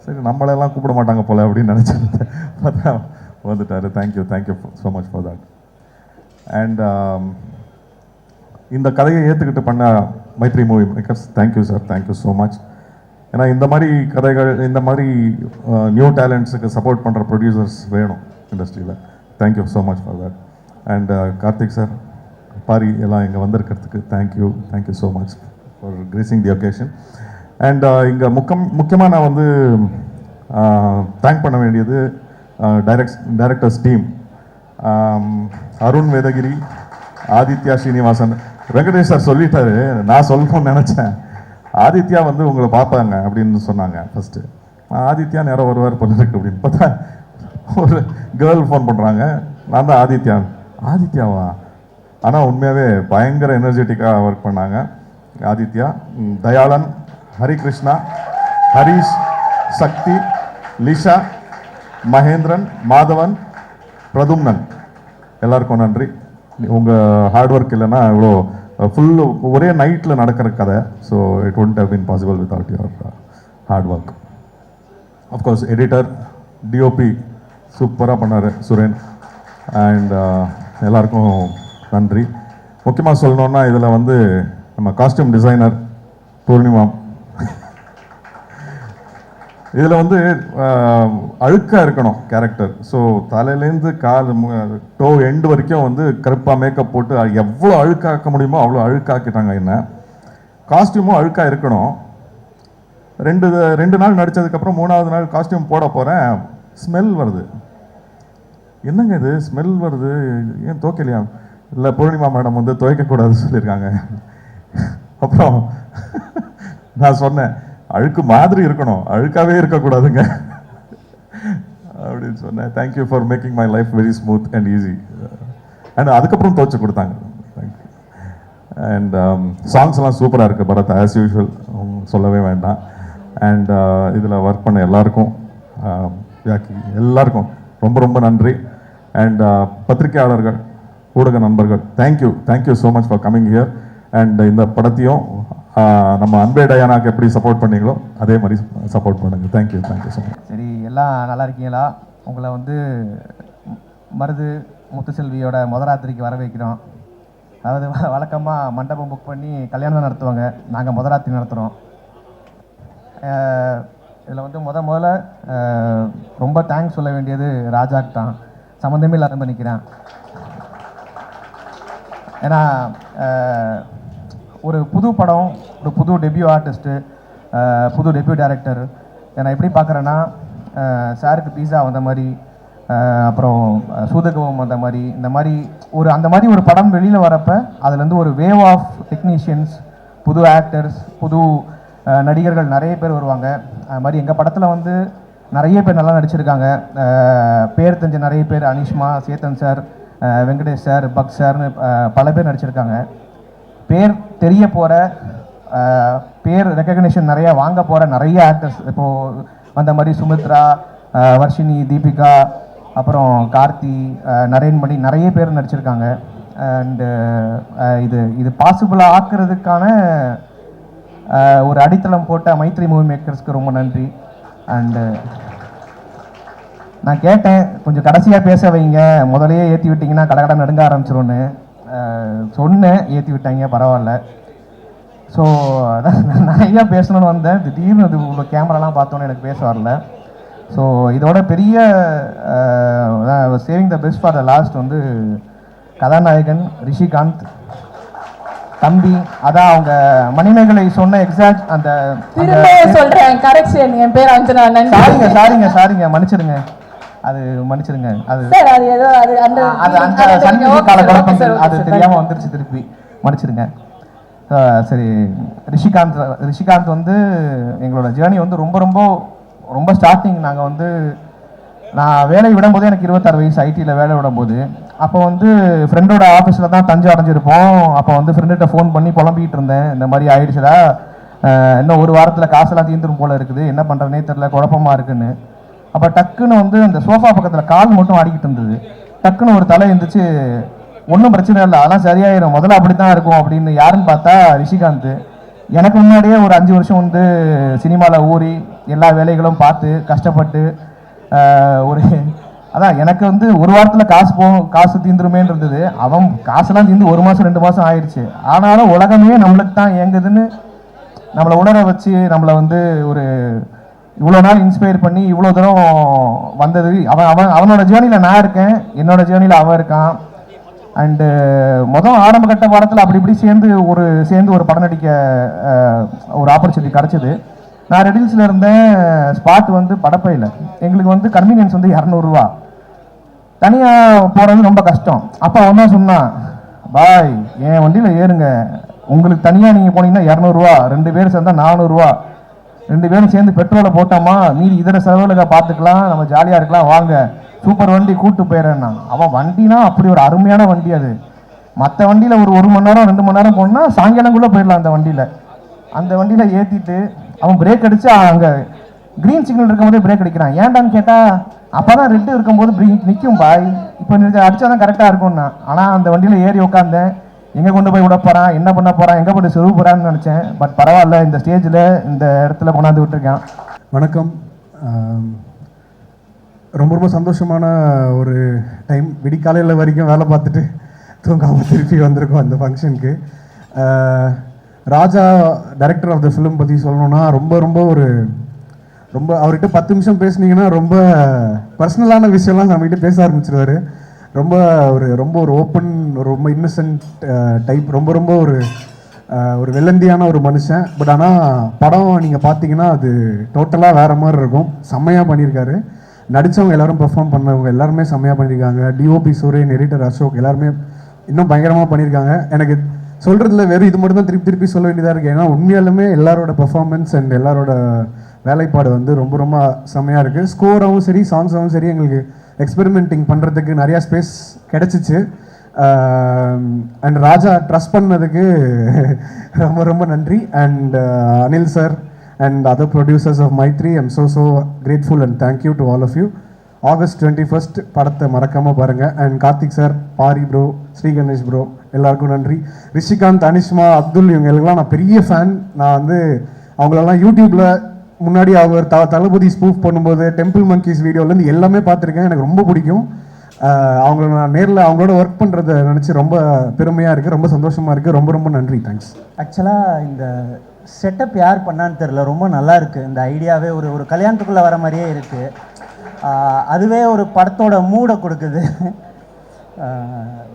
சரி, நம்மளெல்லாம் கூப்பிட மாட்டாங்க போல் அப்படின்னு நினச்சிருந்தேன். பார்த்தா வந்துட்டார். Thank you so much for that. And இந்த கதையை ஏற்றுக்கிட்டு பண்ண Mythri movie makers, thank you sir, thank you so much. ஏன்னா இந்த மாதிரி கதைகள், இந்த மாதிரி நியூ டேலண்ட்ஸுக்கு சப்போர்ட் பண்ணுற ப்ரொடியூசர்ஸ் வேணும் இண்டஸ்ட்ரியில். Thank you so much for that. And Karthik sir, Pari எல்லாம் இங்கே வந்திருக்கிறதுக்கு thank you so much for gracing the occasion. And இங்கே முக்கியமாக நான் வந்து தேங்க் பண்ண வேண்டியது directors team. Arun Vedagiri, Aditya Srinivasan. Venkatesh sir சொல்லிட்டாரு, நான் சொல்லணும்னு நினச்சேன். ஆதித்யா வந்து உங்களை பார்ப்பாங்க அப்படின்னு சொன்னாங்க ஃபஸ்ட்டு. ஆதித்யா நேரம் வருவார் போல இருக்கு அப்படின்னு பார்த்தா ஒரு கேர்ள் ஃபோன் பண்ணுறாங்க. நான் தான் ஆதித்யாவா? ஆனால் உண்மையாகவே பயங்கர எனர்ஜெட்டிக்காக ஒர்க் பண்ணாங்க ஆதித்யா. தயாளன், ஹரிகிருஷ்ணா, ஹரீஷ், சக்தி, லிஷா, மகேந்திரன், மாதவன், பிரதும்னன், எல்லாருக்கும் நன்றி. உங்கள் ஹார்ட் ஒர்க் இல்லைன்னா இவ்வளோ ஃபுல் ஒரே நைட்டில் நடக்கிற கதை. So it wouldn't have been possible without your hard work. Of course editor, DOP சூப்பராக பண்ணார் சுரேன். அண்ட் எல்லாருக்கும் நன்றி. முக்கியமாக சொல்லணுன்னா இதில் வந்து நம்ம காஸ்டியூம் டிசைனர் பூர்ணிமா. இதில் வந்து அழுக்காக இருக்கணும் கேரக்டர். ஸோ தலையிலேருந்து கால் டோ எண்டு வரைக்கும் வந்து கருப்பாக மேக்கப் போட்டு எவ்வளோ அழுக்காக்க முடியுமோ அவ்வளோ அழுக்காக்கிட்டாங்க. என்ன காஸ்டியூமும் அழுக்காக இருக்கணும். ரெண்டு நாள் நடித்ததுக்கப்புறம் 3ஆவது நாள் காஸ்டியூம் போட போகிறேன், ஸ்மெல் வருது. என்னங்க இது ஸ்மெல் வருது, ஏன் துவைக்கலையா? இல்லை, பூர்ணிமா மேடம் வந்து துவைக்கக்கூடாதுன்னு சொல்லியிருக்காங்க. அப்புறம் நான் சொன்னேன், அழுக்கு மாதிரி இருக்கணும், அழுக்காகவே இருக்கக்கூடாதுங்க அப்படின்னு சொன்னேன். Thank you for making my life very smooth and easy. And அதுக்கப்புறம் துவைச்சு கொடுத்தாங்க. தேங்க்யூ. அண்ட் சாங்ஸ்லாம் சூப்பராக இருக்குது பரத், ஆஸ் யூஷுவல், சொல்லவே வேண்டாம். அண்ட் இதில் ஒர்க் பண்ண எல்லாருக்கும், எல்லாருக்கும் ரொம்ப ரொம்ப நன்றி. அண்ட் பத்திரிகையாளர்கள், ஊடக நண்பர்கள், thank you so much for coming here. And இந்த படத்தையும் நம்ம அன்பே டயானாக்கு எப்படி சப்போர்ட் பண்ணீங்களோ அதே மாதிரி சப்போர்ட் பண்ணுங்கள். Thank you so much. சரி, எல்லாம் நல்லா இருக்கீங்களா? உங்களை வந்து மருது முத்துசெல்வியோட முதராத்திரிக்கு வர வைக்கிறோம். அதாவது வழக்கமாக மண்டபம் புக் பண்ணி கல்யாணம் நடத்துவாங்க, நாங்கள் முதராத்திரி நடத்துகிறோம். இதில் வந்து முதல்ல ரொம்ப தேங்க்ஸ் சொல்ல வேண்டியது ராஜாக்கு தான். சம்மந்தமே இல்லாத பண்ணிக்கிறேன். ஏன்னா ஒரு புது படம், ஒரு புது டெபியூ ஆர்டிஸ்ட்டு, புது டெபியூ டைரக்டர். நான் எப்படி பார்க்குறேன்னா, சாருக்கு பீஸா வந்த மாதிரி, அப்புறம் சூதகவம் வந்த மாதிரி, அந்த மாதிரி ஒரு படம் வெளியில் வரப்போ அதுலேருந்து ஒரு வேவ் ஆஃப் டெக்னீஷியன்ஸ், புது ஆக்டர்ஸ், புது நடிகர்கள் நிறைய பேர் வருவாங்க. அது மாதிரி எங்கள் படத்தில் வந்து நிறைய பேர் நல்லா நடிச்சிருக்காங்க. பேர் தெரிஞ்ச நிறைய பேர், Anishma, Chetan sir, Venkatesh sir, buck சார்னு பல பேர் நடிச்சிருக்காங்க. பேர் தெரிய போகிற, பேர் ரெக்கக்னிஷன் நிறையா வாங்க போகிற நிறைய ஆக்டர்ஸ் இப்போது வந்த மாதிரி சுமித்ரா, வர்ஷினி, தீபிகா, அப்புறம் கார்த்தி, நரேன்மணி, நிறைய பேர் நடிச்சிருக்காங்க. அண்டு இது பாசிபிளாக ஆக்குறதுக்கான ஒரு அடித்தளம் போட்ட மைத்ரி மூவி மேக்கர்ஸ்க்கு ரொம்ப நன்றி. அண்டு நான் கேட்டேன், கொஞ்சம் கடைசியாக பேச வைங்க, முதலையே ஏற்றி விட்டிங்கன்னா கடகடை நடுங்க ஆரம்பிச்சிரும்னு சொன்னேன். ஏற்றி விட்டாங்க, பரவாயில்ல. ஸோ அதான் நான் நிறையா பேசணும்னு வந்தேன், திடீர்னு இது உள்ள கேமராலாம் பார்த்தோன்னே எனக்கு பேச வரல. ஸோ இதோட பெரிய saving the best for the last வந்து கதாநாயகன் ரிஷிகாந்த் தம்பி. அதான் அவங்க மணிமேகலை சொன்ன எக்ஸாக்ட் அந்த திரும்ப சொல்றேன், கரெக்ஷன், என் பேர் அஞ்சனா. சாரிங்க மன்னிச்சிருங்க, அது மன்னிச்சிருங்க. அது சார் அது ஏதோ அது அந்த அது அந்த சன்னிதி கால குழப்பங்கள் அது தெரியாமல் வந்துருச்சு, திருப்பி மன்னிச்சிருங்க. சரி, ரிஷிகாந்த் வந்து எங்களோட ஜேர்னி வந்து ரொம்ப ரொம்ப ரொம்ப ஸ்டார்டிங். நாங்கள் வந்து நான் வேலை விடும்போது எனக்கு 26 வயசு, ஐடியில் வேலை விடும்போது அப்போ வந்து ஃப்ரெண்டோட ஆஃபீஸில் தான் தஞ்சை அடைஞ்சிருப்போம். அப்போ வந்து ஃப்ரெண்டுகிட்ட ஃபோன் பண்ணி புலம்பிகிட்டு இருந்தேன், இந்த மாதிரி ஆயிடுச்சுடா, இன்னும் ஒரு வாரத்தில் காசெல்லாம் தீர்ந்துரும் போல இருக்குது, என்ன பண்ணுறதுனே தெரில, குழப்பமாக இருக்குன்னு. அப்போ டக்குன்னு வந்து அந்த சோஃபா பக்கத்தில் கால் மட்டும் ஆடிக்கிட்டு இருந்தது. டக்குன்னு ஒரு தலை இருந்துச்சு, ஒன்றும் பிரச்சனை இல்லை, அதெல்லாம் சரியாயிடும், முதல்ல அப்படி தான் இருக்கும் அப்படின்னு. யாருன்னு பார்த்தா ரிஷிகாந்த். எனக்கு முன்னாடியே ஒரு 5 வருஷம் வந்து சினிமாவில் ஊறி எல்லா வேலைகளும் பார்த்து கஷ்டப்பட்டு ஒரு அதான் எனக்கு வந்து ஒரு வாரத்தில் காசு தீந்துருமேன்னு இருந்தது. அவன் காசெல்லாம் தீர்ந்து 1 மாதம் 2 மாதம் ஆயிடுச்சு. ஆனாலும் உலகமே நம்மளுக்கு தான் இயங்குதுன்னு நம்மளை உணர வச்சு நம்மளை வந்து ஒரு இவ்வளோ நாள் இன்ஸ்பயர் பண்ணி இவ்வளோ தூரம் வந்தது. அவனோட ஜேர்னியில் நான் இருக்கேன், என்னோட ஜேர்னியில் அவன் இருக்கான். அண்டு ஆரம்ப கட்ட வாரத்தில் அப்படி இப்படி சேர்ந்து ஒரு படம் நடிக்க ஒரு ஆப்பர்ச்சுனிட்டி கிடச்சிது. நான் ரெடில்ஸில் இருந்தேன், ஸ்பாட் வந்து படப்பையில். எங்களுக்கு வந்து கன்வீனியன்ஸ் வந்து 200 ரூபா, தனியாக போகிறது ரொம்ப கஷ்டம். அப்போ அவன் தான் சொன்னான், பாய் என் வண்டியில் ஏறுங்க, உங்களுக்கு தனியாக நீங்கள் போனீங்கன்னா 200 ரூபா, 2 பேர் சேர்ந்தால் 400 ரூபா, 2 பேரும் சேர்ந்து பெட்ரோலை போட்டோமா மீதி இதர செலவுகளை பார்த்துக்கலாம், நம்ம ஜாலியாக இருக்கலாம், வாங்க சூப்பர் வண்டி கூப்பிட்டு போயிடுறேன்னா. அவன் வண்டினா அப்படி ஒரு அருமையான வண்டி அது. மற்ற வண்டியில் ஒரு 1 மணி நேரம் 2 மணி நேரம் போனால் சாயங்காலங்குள்ளே போயிடலாம். அந்த வண்டியில் ஏற்றிட்டு அவன் பிரேக் அடித்து அங்கே க்ரீன் சிக்னல் இருக்கும்போதே பிரேக் அடிக்கிறான். ஏன்டான்னு கேட்டால் அப்போ தான் ரெட்டு இருக்கும்போது நிற்கும் பாய், இப்போ அடித்தா தான் கரெக்டாக இருக்கும்னா. ஆனால் அந்த வண்டியில் ஏறி உட்காந்தேன், எங்கே கொண்டு போய் விட போகிறான், என்ன பண்ண போகிறான், எங்கே போய் செருவு போகிறான்னு நினச்சேன். பட் பரவாயில்ல, இந்த ஸ்டேஜில் இந்த இடத்துல கொண்டாந்து விட்டுருக்கேன். வணக்கம். ரொம்ப சந்தோஷமான ஒரு டைம். விடிக்காலையில் வரைக்கும் வேலை பார்த்துட்டு தூங்காமல் திருப்பி வந்திருக்கோம் அந்த ஃபங்க்ஷனுக்கு. ராஜா டைரக்டர் ஆஃப் த ஃபிலிம் பற்றி சொல்லணுன்னா ரொம்ப அவர்கிட்ட 10 நிமிஷம் பேசுனீங்கன்னா ரொம்ப பர்சனலான விஷயம்லாம் நம்மகிட்ட பேச ஆரம்பிச்சிருவார். ரொம்ப ஒரு ஓப்பன், ரொம்ப இன்னசென்ட் டைப், ரொம்ப ஒரு வெள்ளந்தியான ஒரு மனுஷன். பட் ஆனால் படம் நீங்கள் பார்த்தீங்கன்னா அது டோட்டலாக வேறு மாதிரி இருக்கும். செம்மையாக பண்ணியிருக்காரு. நடித்தவங்க எல்லோரும் பெர்ஃபார்ம் பண்ணவங்க எல்லாருமே செம்மையாக பண்ணியிருக்காங்க. டிஓபி சூரியன், எடிட்டர் அசோக் எல்லாருமே இன்னும் பயங்கரமாக பண்ணியிருக்காங்க. எனக்கு சொல்கிறதுல வெறும் இது மட்டும் தான் திருப்பி சொல்ல வேண்டியதாக இருக்குது. ஏன்னா உண்மையாலுமே எல்லாரோட பெர்ஃபார்மன்ஸ் அண்ட் எல்லாரோட வேலைப்பாடு வந்து ரொம்ப செம்மையாக இருக்குது. ஸ்கோராகவும் சரி, சாங்ஸாகவும் சரி, எங்களுக்கு எக்ஸ்பெரிமெண்டிங் பண்ணுறதுக்கு நிறையா ஸ்பேஸ் கிடச்சிச்சு. அண்ட் ராஜா ட்ரஸ்ட் பண்ணதுக்கு ரொம்ப நன்றி. And Anil sir and other producers of Maitri, I'm so grateful and thank you to all of you. August 21st படத்தை மறக்காமல் பாருங்கள். And Karthik sir, Pari bro, Sri Ganesh bro எல்லாருக்கும் நன்றி. ரிஷிகாந்த், அனிஷ்மா, அப்துல் இவங்களுக்கெல்லாம் நான் பெரிய ஃபேன். நான் வந்து அவங்களெல்லாம் யூடியூப்பில் முன்னாடி அவர் தளபதி ஸ்பூஃப் பண்ணும்போது டெம்பிள் மங்கீஸ் வீடியோலேருந்து எல்லாமே பார்த்துருக்கேன். எனக்கு ரொம்ப பிடிக்கும். அவங்கள நான் நேரில் அவங்களோட ஒர்க் பண்ணுறதை நினச்சி ரொம்ப பெருமையாக இருக்குது, ரொம்ப சந்தோஷமாக இருக்குது. ரொம்ப நன்றி, தேங்க்ஸ். ஆக்சுவலாக இந்த செட்டப் யார் பண்ணான்னு தெரில, ரொம்ப நல்லா இருக்குது. இந்த ஐடியாவே ஒரு கல்யாணத்துக்குள்ளே வர மாதிரியே இருக்குது. அதுவே ஒரு படத்தோட மூடை கொடுக்குது.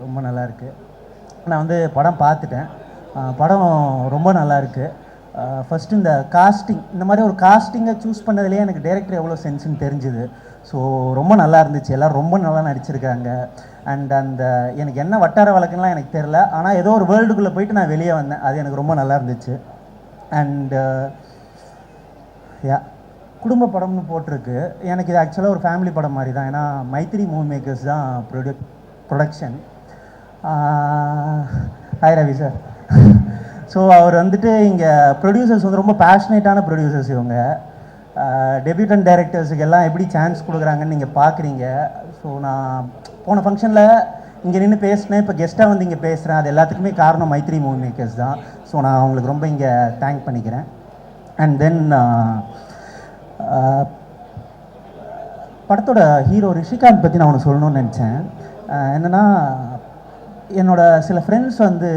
ரொம்ப நல்லா இருக்குது. நான் வந்து படம் பார்த்துட்டேன். படம் ரொம்ப நல்லா இருக்குது. ஃபஸ்ட்டு இந்த காஸ்டிங், இந்த மாதிரி ஒரு காஸ்டிங்கை சூஸ் பண்ணதுலேயே எனக்கு டைரக்டர் எவ்வளோ சென்ஸ்ன்னு தெரிஞ்சுது. ஸோ ரொம்ப நல்லா இருந்துச்சு. எல்லோரும் ரொம்ப நல்லா நடிச்சிருக்காங்க. அண்ட் அந்த எனக்கு என்ன வட்டார வழக்குலாம் எனக்கு தெரில, ஆனால் ஏதோ ஒரு வேர்ல்டுக்குள்ளே போயிட்டு நான் வெளியே வந்தேன். அது எனக்கு ரொம்ப நல்லா இருந்துச்சு. அண்டு குடும்ப படம்னு போட்டிருக்கு. எனக்கு இது ஆக்சுவலாக ஒரு ஃபேமிலி படம் மாதிரி தான். ஏன்னா மைத்ரி மூவி மேக்கர்ஸ் தான் production. Hi Ravi sir. So அவர் வந்துட்டு இங்கே ப்ரொடியூசர்ஸ் வந்து ரொம்ப பேஷனேட்டான ப்ரொடியூசர்ஸ். இவங்க டெபியூட்டன் டைரக்டர்ஸுக்கு எல்லாம் எப்படி சான்ஸ் கொடுக்குறாங்கன்னு நீங்கள் பார்க்குறீங்க. ஸோ நான் போன ஃபங்க்ஷனில் இங்கே நின்று பேசினேன், இப்போ கெஸ்ட்டாக வந்து இங்கே பேசுகிறேன். அது எல்லாத்துக்குமே காரணம் மைத்ரி மூவி மேக்கர்ஸ் தான். ஸோ நான் அவங்களுக்கு ரொம்ப இங்கே தேங்க் பண்ணிக்கிறேன். அண்ட் தென் படத்தோட ஹீரோ ரிஷிகாந்த் பற்றி நான் ஒன்று சொல்லணும்னு நினச்சேன். என்னென்னா, என்னோட சில ஃப்ரெண்ட்ஸ் வந்து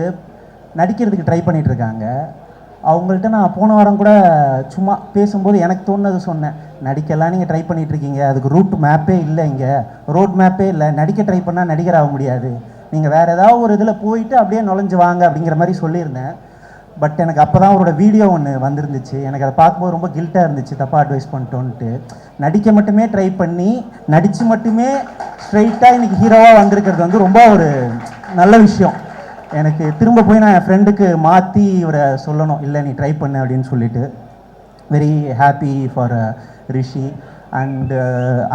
நடிக்கிறதுக்கு ட்ரை பண்ணிகிட்ருக்காங்க. அவங்கள்ட்ட நான் போன வாரம் கூட சும்மா பேசும்போது எனக்கு தோணுது சொன்னேன், நடிக்கலாம் நீங்கள் ட்ரை பண்ணிகிட்ருக்கீங்க, அதுக்கு ரூட் மேப்பே இல்லை, இங்கே ரோட் மேப்பே இல்லை, நடிக்க ட்ரை பண்ணால் நடிகர் ஆக முடியாது, நீங்கள் வேறு ஏதாவது ஒரு இதில் போயிட்டு அப்படியே நுழைஞ்சு வாங்க அப்படிங்கிற மாதிரி சொல்லியிருந்தேன். பட் எனக்கு அப்போ தான் அவரோட வீடியோ ஒன்று வந்திருந்துச்சு. எனக்கு அதை பார்க்கும்போது ரொம்ப கில்ட்டாக இருந்துச்சு, தப்பாக அட்வைஸ் பண்ணிட்டோன்ட்டு. நடிக்க மட்டுமே ட்ரை பண்ணி நடித்து மட்டுமே ஸ்ட்ரைட்டாக இன்றைக்கி ஹீரோவாக வந்திருக்கிறது வந்து ரொம்ப ஒரு நல்ல விஷயம். எனக்கு திரும்ப போய் நான் என் ஃப்ரெண்டுக்கு மாற்றி இவரை சொல்லணும், இல்லை நீ ட்ரை பண்ணு அப்படின்னு சொல்லிட்டு. Very happy for Rishi. And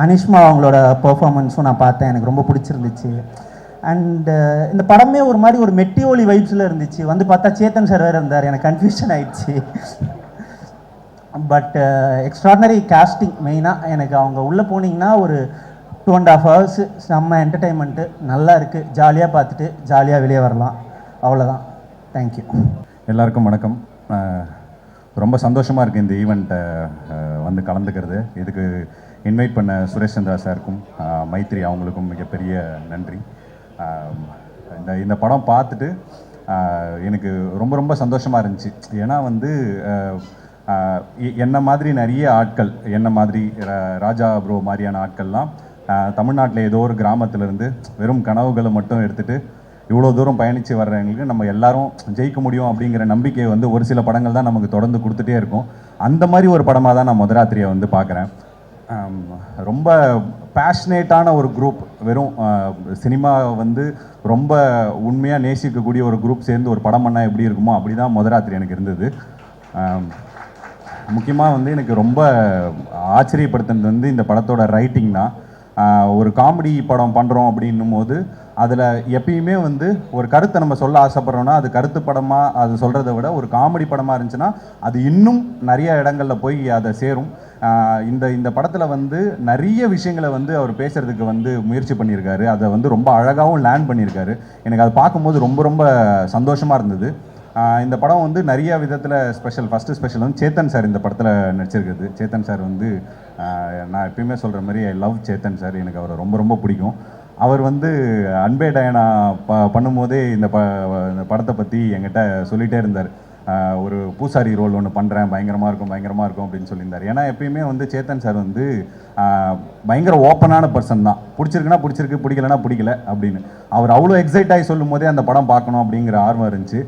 Anishma அவங்களோட பர்ஃபார்மன்ஸும் நான் பார்த்தேன், எனக்கு ரொம்ப பிடிச்சிருந்துச்சு. அண்டு இந்த படமே ஒரு மாதிரி ஒரு மெட்டி ஒலி வைப்ஸில் இருந்துச்சு. வந்து பார்த்தா சேத்தன் சார் வேறு இருந்தார், எனக்கு கன்ஃபியூஷன் ஆயிடுச்சு. But extraordinary casting. மெயினாக எனக்கு அவங்க உள்ளே போனீங்கன்னா ஒரு 2.5 hours செம்ம என்டர்டெயின்மெண்ட்டு, நல்லா இருக்குது, ஜாலியாக பார்த்துட்டு ஜாலியாக வெளியே வரலாம், அவ்வளோதான். தேங்க்யூ. எல்லாருக்கும் வணக்கம். ரொம்ப சந்தோஷமாக இருக்குது இந்த ஈவெண்ட்டை வந்து கலந்துக்கிறது. இதுக்கு இன்வைட் பண்ண சுரேஷ் சந்திரா சாருக்கும் மைத்ரி அவங்களுக்கும் மிகப்பெரிய நன்றி. இந்த படம் பார்த்துட்டு எனக்கு ரொம்ப ரொம்ப சந்தோஷமாக இருந்துச்சு. ஏன்னா வந்து என்ன மாதிரி நிறைய ஆட்கள், என்ன மாதிரி ராஜா ப்ரோ மாதிரியான ஆட்கள்லாம் தமிழ்நாட்டில் ஏதோ ஒரு கிராமத்திலேருந்து வெறும் கனவுகளை மட்டும் எடுத்துகிட்டு இவ்வளோ தூரம் பயணித்து வர்றவங்களுக்கு நம்ம எல்லாரும் ஜெயிக்க முடியும் அப்படிங்கிற நம்பிக்கையை வந்து ஒரு சில படங்கள் தான் நமக்கு தொடர்ந்து கொடுத்துட்டே இருக்கும். அந்த மாதிரி ஒரு படமாக தான் நான் மதுராத்திரியை வந்து பார்க்குறேன். ரொம்ப பேஷனேட்டான ஒரு குரூப், வெறும் சினிமா வந்து ரொம்ப உண்மையாக நேசிக்கக்கூடிய ஒரு குரூப் சேர்ந்து ஒரு படம் பண்ணால் எப்படி இருக்குமோ அப்படி தான் மதுராத்திரி எனக்கு இருந்தது. முக்கியமாக வந்து எனக்கு ரொம்ப ஆச்சரியப்படுத்துனது வந்து இந்த படத்தோட ரைட்டிங் தான். ஒரு காமெடி படம் பண்ணுறோம் அப்படின்னும் போது அதில் எப்பயுமே வந்து ஒரு கருத்தை நம்ம சொல்ல ஆசைப்பட்றோன்னா அது கருத்து படமாக அது சொல்கிறத விட ஒரு காமெடி படமாக இருந்துச்சுன்னா அது இன்னும் நிறைய இடங்களில் போய் அதை சேரும். இந்த படத்தில் வந்து நிறைய விஷயங்களை வந்து அவர் பேசுகிறதுக்கு வந்து முயற்சி பண்ணியிருக்காரு. அதை வந்து ரொம்ப அழகாகவும் லேண்ட் பண்ணியிருக்காரு. எனக்கு அதை பார்க்கும்போது ரொம்ப ரொம்ப சந்தோஷமாக இருந்தது. இந்த படம் வந்து நிறைய விதத்தில் ஸ்பெஷல். ஃபஸ்ட்டு ஸ்பெஷல் வந்து சேத்தன் சார் இந்த படத்தில் நடிச்சிருக்குது. சேத்தன் சார் வந்து நான் எப்பயுமே சொல்கிற மாதிரி ஐ லவ் சேத்தன் சார். எனக்கு அவரை ரொம்ப ரொம்ப பிடிக்கும். அவர் வந்து அன்பே டயனா பண்ணும்போதே இந்த படத்தை பற்றி என்கிட்ட சொல்லிகிட்டே இருந்தார். ஒரு பூசாரி ரோல் ஒன்று பண்ணுறேன், பயங்கரமாக இருக்கும் அப்படின்னு சொல்லியிருந்தார். ஏன்னா எப்பயுமே வந்து சேத்தன் சார் வந்து பயங்கர ஓப்பனான பர்சன் தான். பிடிச்சிருக்குன்னா பிடிச்சிருக்கு, பிடிக்கலன்னா பிடிக்கல அப்படின்னு. அவர் அவ்வளோ எக்ஸைட் ஆகி சொல்லும் போதே அந்த படம் பார்க்கணும் அப்படிங்கிற ஆர்வம் இருந்துச்சு.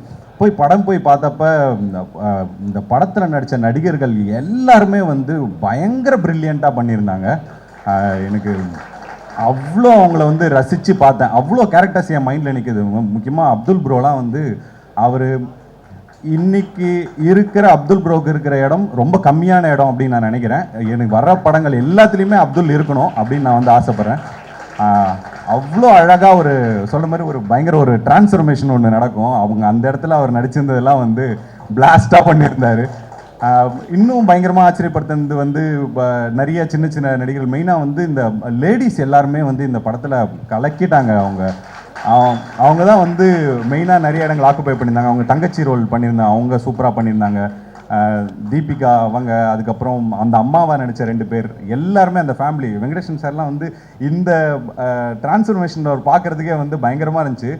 படம் போய் பார்த்தப்ப இந்த படத்தில் நடித்த நடிகர்கள் எல்லாருமே வந்து பயங்கர ப்ரில்லியண்ட்டாக பண்ணியிருந்தாங்க. எனக்கு அவ்வளோ அவங்கள வந்து ரசித்து பார்த்தேன். அவ்வளோ கேரக்டர்ஸ் என் மைண்டில் நிற்குது. முக்கியமாக அப்துல் ப்ரோலாம் வந்து அவர் இன்னைக்கு இருக்கிற அப்துல் ப்ரோக்கு இருக்கிற இடம் ரொம்ப கம்மியான இடம் அப்படின்னு நான் நினைக்கிறேன். எனக்கு வர்ற படங்கள் எல்லாத்துலேயுமே அப்துல் இருக்கணும் அப்படின்னு நான் வந்து ஆசைப்பட்றேன். அவ்வளோ அழகாக ஒரு சொல்கிற மாதிரி ஒரு பயங்கர ஒரு டிரான்ஸ்ஃபர்மேஷன் ஒன்று நடக்கும். அவங்க அந்த இடத்துல அவர் நடிச்சிருந்ததெல்லாம் வந்து பிளாஸ்டாக பண்ணியிருந்தார். இன்னும் பயங்கரமாக ஆச்சரியப்படுத்துனது வந்து நிறைய சின்ன சின்ன நடிகர்கள், மெயினாக வந்து இந்த லேடிஸ் எல்லாருமே வந்து இந்த படத்தில் கலக்கிட்டாங்க. அவங்க தான் வந்து மெயினாக நிறைய இடங்கள் ஆக்குப்பை பண்ணியிருந்தாங்க. அவங்க தங்கச்சி ரோல் பண்ணியிருந்தாங்க, அவங்க சூப்பராக பண்ணியிருந்தாங்க. தீபிகா அவங்க, அதுக்கப்புறம் அந்த அம்மாவை நடித்த 2 பேர் எல்லாருமே அந்த ஃபேமிலி. வெங்கடேஷன் சார்லாம் வந்து இந்த டிரான்ஸ்ஃபர்மேஷன் அவர் பார்க்குறதுக்கே வந்து பயங்கரமாக இருந்துச்சு.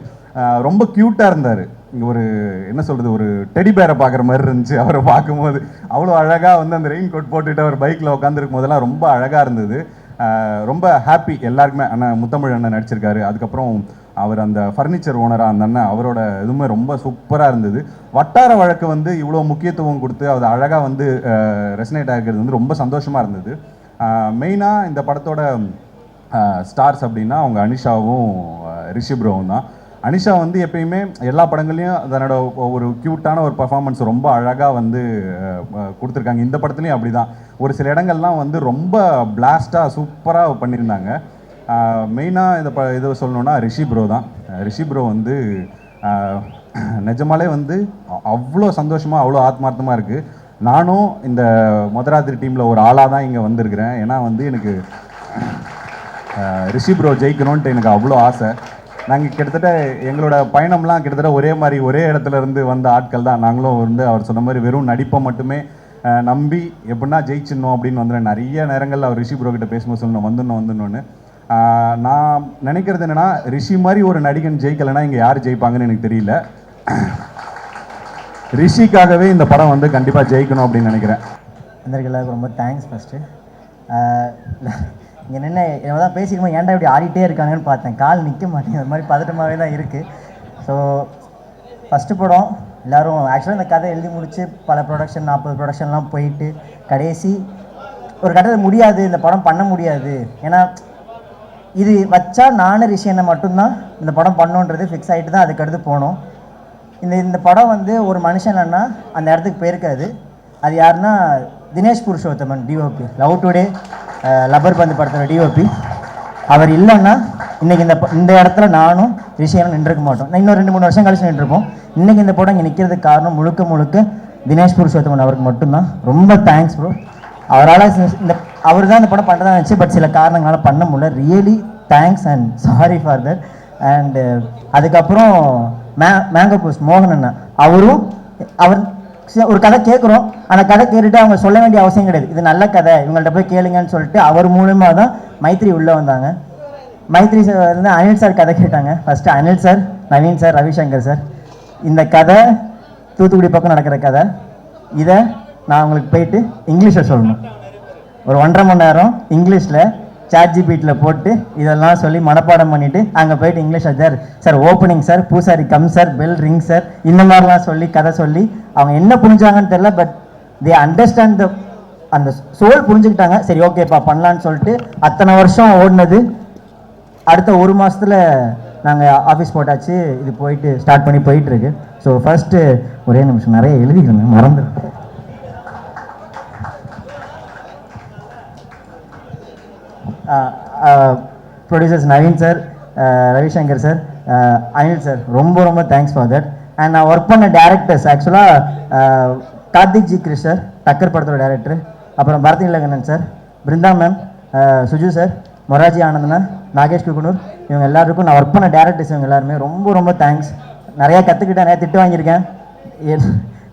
ரொம்ப க்யூட்டாக இருந்தார். ஒரு என்ன சொல்கிறது, ஒரு டெடி பேரை பார்க்குற மாதிரி இருந்துச்சு அவரை பார்க்கும்போது. அவ்வளோ அழகாக வந்து அந்த ரெயின் கோட் போட்டுட்டு அவர் பைக்கில் உட்காந்துருக்கும் போதெல்லாம் ரொம்ப அழகாக இருந்தது. ரொம்ப ஹாப்பி எல்லாருக்குமே. அண்ணன் முத்தமிழ் அண்ணன் நடிச்சிருக்காரு. அதுக்கப்புறம் அவர் அந்த ஃபர்னிச்சர் ஓனராக அந்த அண்ணன், அவரோட இதுவுமே ரொம்ப சூப்பராக இருந்தது. வட்டார வழக்கு வந்து இவ்வளோ முக்கியத்துவம் கொடுத்து அது அழகாக வந்து ரெசனேட் ஆகிறது வந்து ரொம்ப சந்தோஷமாக இருந்தது. மெயினாக இந்த படத்தோட ஸ்டார்ஸ் அப்படின்னா அவங்க அனிஷாவும் ரிஷி ப்ரோவும் தான். அனிஷா வந்து எப்பயுமே எல்லா படங்கள்லையும் தன்னோட ஒரு க்யூட்டான ஒரு பர்ஃபார்மன்ஸ் ரொம்ப அழகாக வந்து கொடுத்துருக்காங்க. இந்த படத்துலையும் அப்படி தான். ஒரு சில இடங்கள்லாம் வந்து ரொம்ப பிளாஸ்டாக சூப்பராக பண்ணியிருந்தாங்க. மெயினாக இதை சொல்லணுன்னா ரிஷி ப்ரோ தான். ரிஷி ப்ரோ வந்து நிஜமாலே வந்து அவ்வளோ சந்தோஷமாக அவ்வளோ ஆத்மார்த்தமாக இருக்குது. நானும் இந்த மதுராத்திரி டீமில் ஒரு ஆளாக தான் இங்கே வந்திருக்கிறேன். ஏன்னா வந்து எனக்கு ரிஷி ப்ரோ ஜெயிக்கணும்ன்ட்டு எனக்கு அவ்வளோ ஆசை. நாங்கள் கிட்டத்தட்ட எங்களோட பயணம்லாம் கிட்டத்தட்ட ஒரே மாதிரி ஒரே இடத்துல இருந்து வந்த ஆட்கள் தான். நாங்களும் வந்து அவர் சொன்ன மாதிரி வெறும் நடிப்பை மட்டுமே நம்பி எப்படின்னா ஜெயிச்சிடணும் அப்படின்னு வந்து நிறைய நேரங்களில் அவர் ரிஷி ப்ரோ கிட்ட பேசும்போது சொல்லணும் வந்துடணும்னு. நான் நினைக்கிறது என்னென்னா, ரிஷி மாதிரி ஒரு நடிகன் ஜெயிக்கலைன்னா இங்கே யார் ஜெயிப்பாங்கன்னு எனக்கு தெரியல. ரிஷிக்காகவே இந்த படம் வந்து கண்டிப்பாக ஜெயிக்கணும் அப்படின்னு நினைக்கிறேன். అందరికి எல்லாருக்கும் ரொம்ப தேங்க்ஸ். ஃபஸ்ட்டு இங்கே நின்று என்ன தான் பேசிக்கும்போது ஏன்டா இப்படி ஆடிட்டே இருக்காங்கன்னு பார்த்தேன். கால் நிற்க மாட்டேங்குது, அது மாதிரி பதட்டமாகவே தான் இருக்குது. ஸோ ஃபஸ்ட்டு படம் எல்லோரும் ஆக்சுவலாக இந்த கதை எழுதி முடித்து பல ப்ரொடக்ஷன் 40 ப்ரொடக்ஷன்லாம் போயிட்டு கடைசி ஒரு கட்டத்தில் முடியாது, இந்த படம் பண்ண முடியாது, ஏன்னா இது வச்சா நானும் ரிஷி என்ன மட்டும்தான் இந்த படம் பண்ணோன்றது ஃபிக்ஸ் ஆகிட்டு தான் அதுக்கடுத்து போனோம். இந்த படம் வந்து ஒரு மனுஷன் இல்லைன்னா அந்த இடத்துக்கு போயிருக்காது. அது யாருன்னா Dinesh Purushothaman, DOP, love today, rubber பந்து படத்தோட டிஓபி. அவர் இல்லைன்னா இன்றைக்கி இந்த இடத்துல நானும் ரிஷியனும் நின்றுக்க மாட்டோம். நான் இன்னும் 2-3 வருஷம் கழிச்சு நின்றுருப்போம். இன்றைக்கி இந்த படம் இங்கே நிற்கிறதுக்கு காரணம் முழுக்க தினேஷ் புருஷோத்தமன் அவருக்கு மட்டும்தான். ரொம்ப தேங்க்ஸ் ப்ரோ. அவரால் அவர் தான் இந்த படம் பண்ணுறதா நினச்சி, பட் சில காரணங்களால் பண்ண முடியல. Really thanks and sorry for that. And அதுக்கப்புறம் மேங்கோ போஸ்ட் மோகன் அண்ணா, அவர் ஒரு கதை கேட்குறோம், அந்த கதை கேட்டுட்டு அவங்க சொல்ல வேண்டிய அவசியம் கிடையாது, இது நல்ல கதை இவங்கள்ட்ட போய் கேளுங்கன்னு சொல்லிட்டு அவர் மூலமாக தான் மைத்ரி உள்ளே வந்தாங்க. மைத்ரி சார் வந்து அனில் சார் கதை கேட்டாங்க. First Anil sir, Naveen sir, Ravishankar sir, இந்த கதை தூத்துக்குடி பக்கம் நடக்கிற கதை, இதை நான் உங்களுக்கு போயிட்டு இங்கிலீஷில் சொல்லணும். ஒரு 1.5 மணி நேரம் இங்கிலீஷில் ChatGPTல போட்டு இதெல்லாம் சொல்லி மனப்பாடம் பண்ணிவிட்டு அங்கே போயிட்டு இங்கிலீஷில் சார் ஓப்பனிங் சார், பூசாரி come sir, bell ring sir, இந்த மாதிரிலாம் சொல்லி கதை சொல்லி அவங்க என்ன புரிஞ்சாங்கன்னு தெரில, பட் தே அண்டர்ஸ்டாண்ட் அந்த சோல் புரிஞ்சுக்கிட்டாங்க. சரி ஓகேப்பா பண்ணலான்னு சொல்லிட்டு அத்தனை வருஷம் ஓடினது அடுத்த 1 மாதத்தில் நாங்கள் ஆஃபீஸ் போட்டாச்சு. இது போயிட்டு ஸ்டார்ட் பண்ணி போயிட்டுருக்கு. ஸோ ஃபஸ்ட்டு ஒரே நிமிஷம், நிறைய எழுதிக்கிறேன் மறந்து. Producers Naveen sir, Ravishankar sir, Anil sir, ரொம்ப தேங்க்ஸ் ஃபார் தட். அண்ட் நான் ஒர்க் பண்ண டேரக்டர்ஸ் ஆக்சுவலாக கார்த்திக் ஜி கிருஷ் சார், டக்கர் படத்தோட டேரக்டர், அப்புறம் Bharath Ilakannan sir, Brinda ma'am, Suju sir, மொராஜி ஆனந்தனா, நாகேஷ் குகுனூர், இவங்க எல்லாருக்கும் நான் ஒர்க் பண்ண டேரக்டர்ஸ் இவங்க எல்லாருமே ரொம்ப தேங்க்ஸ். நிறையா கற்றுக்கிட்டேன், நிறையா திட்டு வாங்கியிருக்கேன்,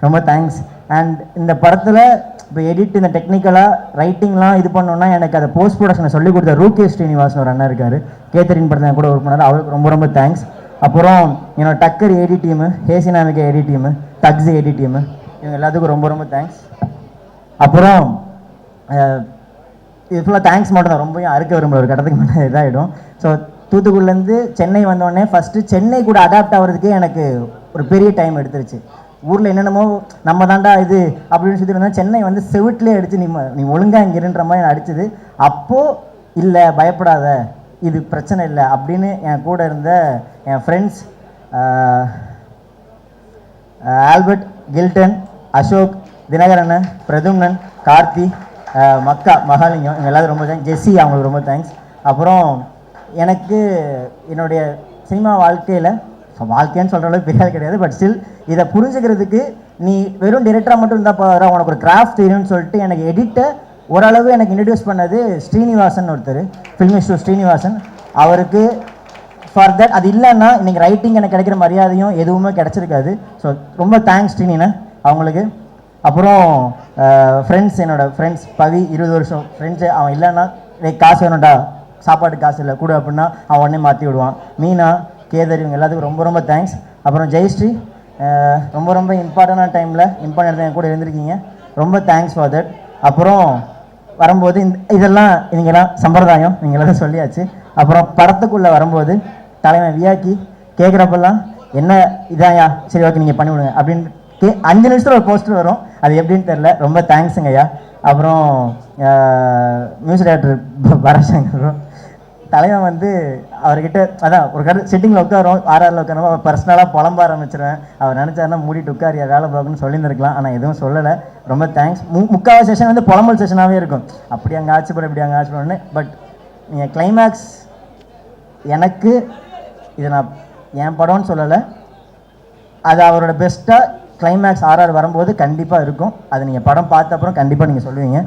ரொம்ப தேங்க்ஸ். அண்ட் இந்த படத்தில் இப்போ எடிட், இந்த டெக்னிக்கலாக ரைட்டிங்லாம் இது பண்ணோன்னா எனக்கு அதை போஸ்ட் ப்ரொடக்ஷனை சொல்லிக் கொடுத்த ரூகே ஸ்ரீனிவாசன் ஒரு அண்ணா இருக்கார், கேத்தரின் படத்தில் கூட ஒர்க் பண்ணார், அவருக்கு ரொம்ப தேங்க்ஸ். அப்புறம் என்னோட டக்கர் ஏடி டீமு, ஹேசினாமிகா ஏடி டீமு, தக்ஸி ஏடி டீமு, இவங்க எல்லாத்துக்கும் ரொம்ப தேங்க்ஸ். அப்புறம் இது ஃபுல்லாக தேங்க்ஸ் மட்டும் தான், ரொம்பவும் அறுக்க விரும்புகிற ஒரு கட்டத்துக்கு மேலே இதாகிடும். ஸோ தூத்துக்குடிலேருந்து சென்னை வந்தோடனே ஃபஸ்ட்டு சென்னை கூட அடாப்ட் ஆகிறதுக்கே எனக்கு ஒரு பெரிய டைம் எடுத்துருச்சு. ஊரில் என்னென்னமோ நம்ம தாண்டா இது அப்படின்னு சொல்லி வந்தால் சென்னை வந்து செவிட்லேயே அடித்து நீ ஒழுங்காக இங்கிருன்ற மாதிரி நான் அடிச்சது. அப்போது இல்லை பயப்படாத, இது பிரச்சனை இல்லை அப்படின்னு என் கூட இருந்த என் ஃப்ரெண்ட்ஸ் ஆல்பர்ட், கில்டன், அசோக், தினகரன், பிரதும்னன், கார்த்தி, மக்கா, மகாலிங்கம், இவங்க எல்லாரும் ரொம்ப தேங்க்ஸ். ஜெஸ்ஸி, அவங்களுக்கு ரொம்ப தேங்க்ஸ். அப்புறம் எனக்கு என்னுடைய சினிமா வாழ்க்கைன்னு சொல்கிற அளவுக்கு பெரிய கிடையாது, பட் ஸ்டில் இதை புரிஞ்சுக்கிறதுக்கு நீ வெறும் டிரெக்டராக மட்டும் இருந்தால் போகிற, உனக்கு ஒரு கிராஃப்ட் தெரியும்னு சொல்லிட்டு எனக்கு எடிட்டை ஓரளவு எனக்கு இன்ட்ரடியூஸ் பண்ணது ஸ்ரீனிவாசன் ஒருத்தர், ஃபில்மிஸ்டர் ஸ்ரீனிவாசன். அவருக்கு ஃபார் தட், அது இல்லைன்னா இன்றைக்கி ரைட்டிங் எனக்கு கிடைக்கிற மரியாதையும் எதுவுமே கிடச்சிருக்காது. ஸோ ரொம்ப தேங்க்ஸ் ஸ்ரீனின்னு அவங்களுக்கு. அப்புறம் ஃப்ரெண்ட்ஸ், என்னோடய ஃப்ரெண்ட்ஸ் பவி, 20 வருஷம் ஃப்ரெண்ட்ஸு, அவன் இல்லைன்னா காசு வேணும்டா, சாப்பாட்டுக்கு காசு இல்லை கூட அப்படின்னா அவன் உடனே மாற்றி விடுவான். மீனா, கேதர், இவங்க எல்லாத்துக்கும் ரொம்ப தேங்க்ஸ். அப்புறம் ஜெயஸ்ரீ, ரொம்ப இம்பார்ட்டண்டான டைமில் இம்பார்ட்டன்ட் என் கூட இருந்திருக்கீங்க, ரொம்ப தேங்க்ஸ் ஃபார் தட். அப்புறம் வரும்போது இதெல்லாம் இவங்கெல்லாம் சம்பிரதாயம், நீங்கள் எல்லாம் சொல்லியாச்சு. அப்புறம் படத்துக்குள்ளே வரும்போது தலைவன் வியாக்கி கேட்குறப்பெல்லாம் என்ன இதாயா, சரி ஓகே நீங்கள் பண்ணிவிடுங்க அப்படின்னு 5 நிமிஷத்தில் ஒரு போஸ்டர் வரும், அது எப்படின்னு தெரில, ரொம்ப தேங்க்ஸுங்க ஐயா. அப்புறம் மியூசிக் டைரக்டர் பரசங்கர், தலைவன் வந்து அவர்கிட்ட அதான் ஒரு செட்டிங்கில் உட்காரோம், ஆர்ஆரில் உட்காரணும், அவர் பர்சனலாக புலம்ப ஆரம்பிச்சிருவேன். அவர் நினச்சாருன்னா மூடிட்டு உட்காரியா வேலை பார்க்கணும்னு சொல்லியிருந்துருக்கலாம், ஆனால் எதுவும் சொல்லலை, ரொம்ப தேங்க்ஸ். முக்காவது செஷன் வந்து புலம்பல் செஷனாகவே இருக்கும், அப்படி அங்கே ஆச்சுப்படும் இப்படி அங்கே ஆச்சுப்படணுன்னு. பட் நீங்கள் கிளைமேக்ஸ் எனக்கு இதை நான் என் படம்னு சொல்லலை, அது அவரோட பெஸ்ட்டாக கிளைமேக்ஸ் ஆர்ஆர் வரும்போது கண்டிப்பாக இருக்கும். அது நீங்கள் படம் பார்த்த அப்புறம் கண்டிப்பாக நீங்கள் சொல்லுவீங்க.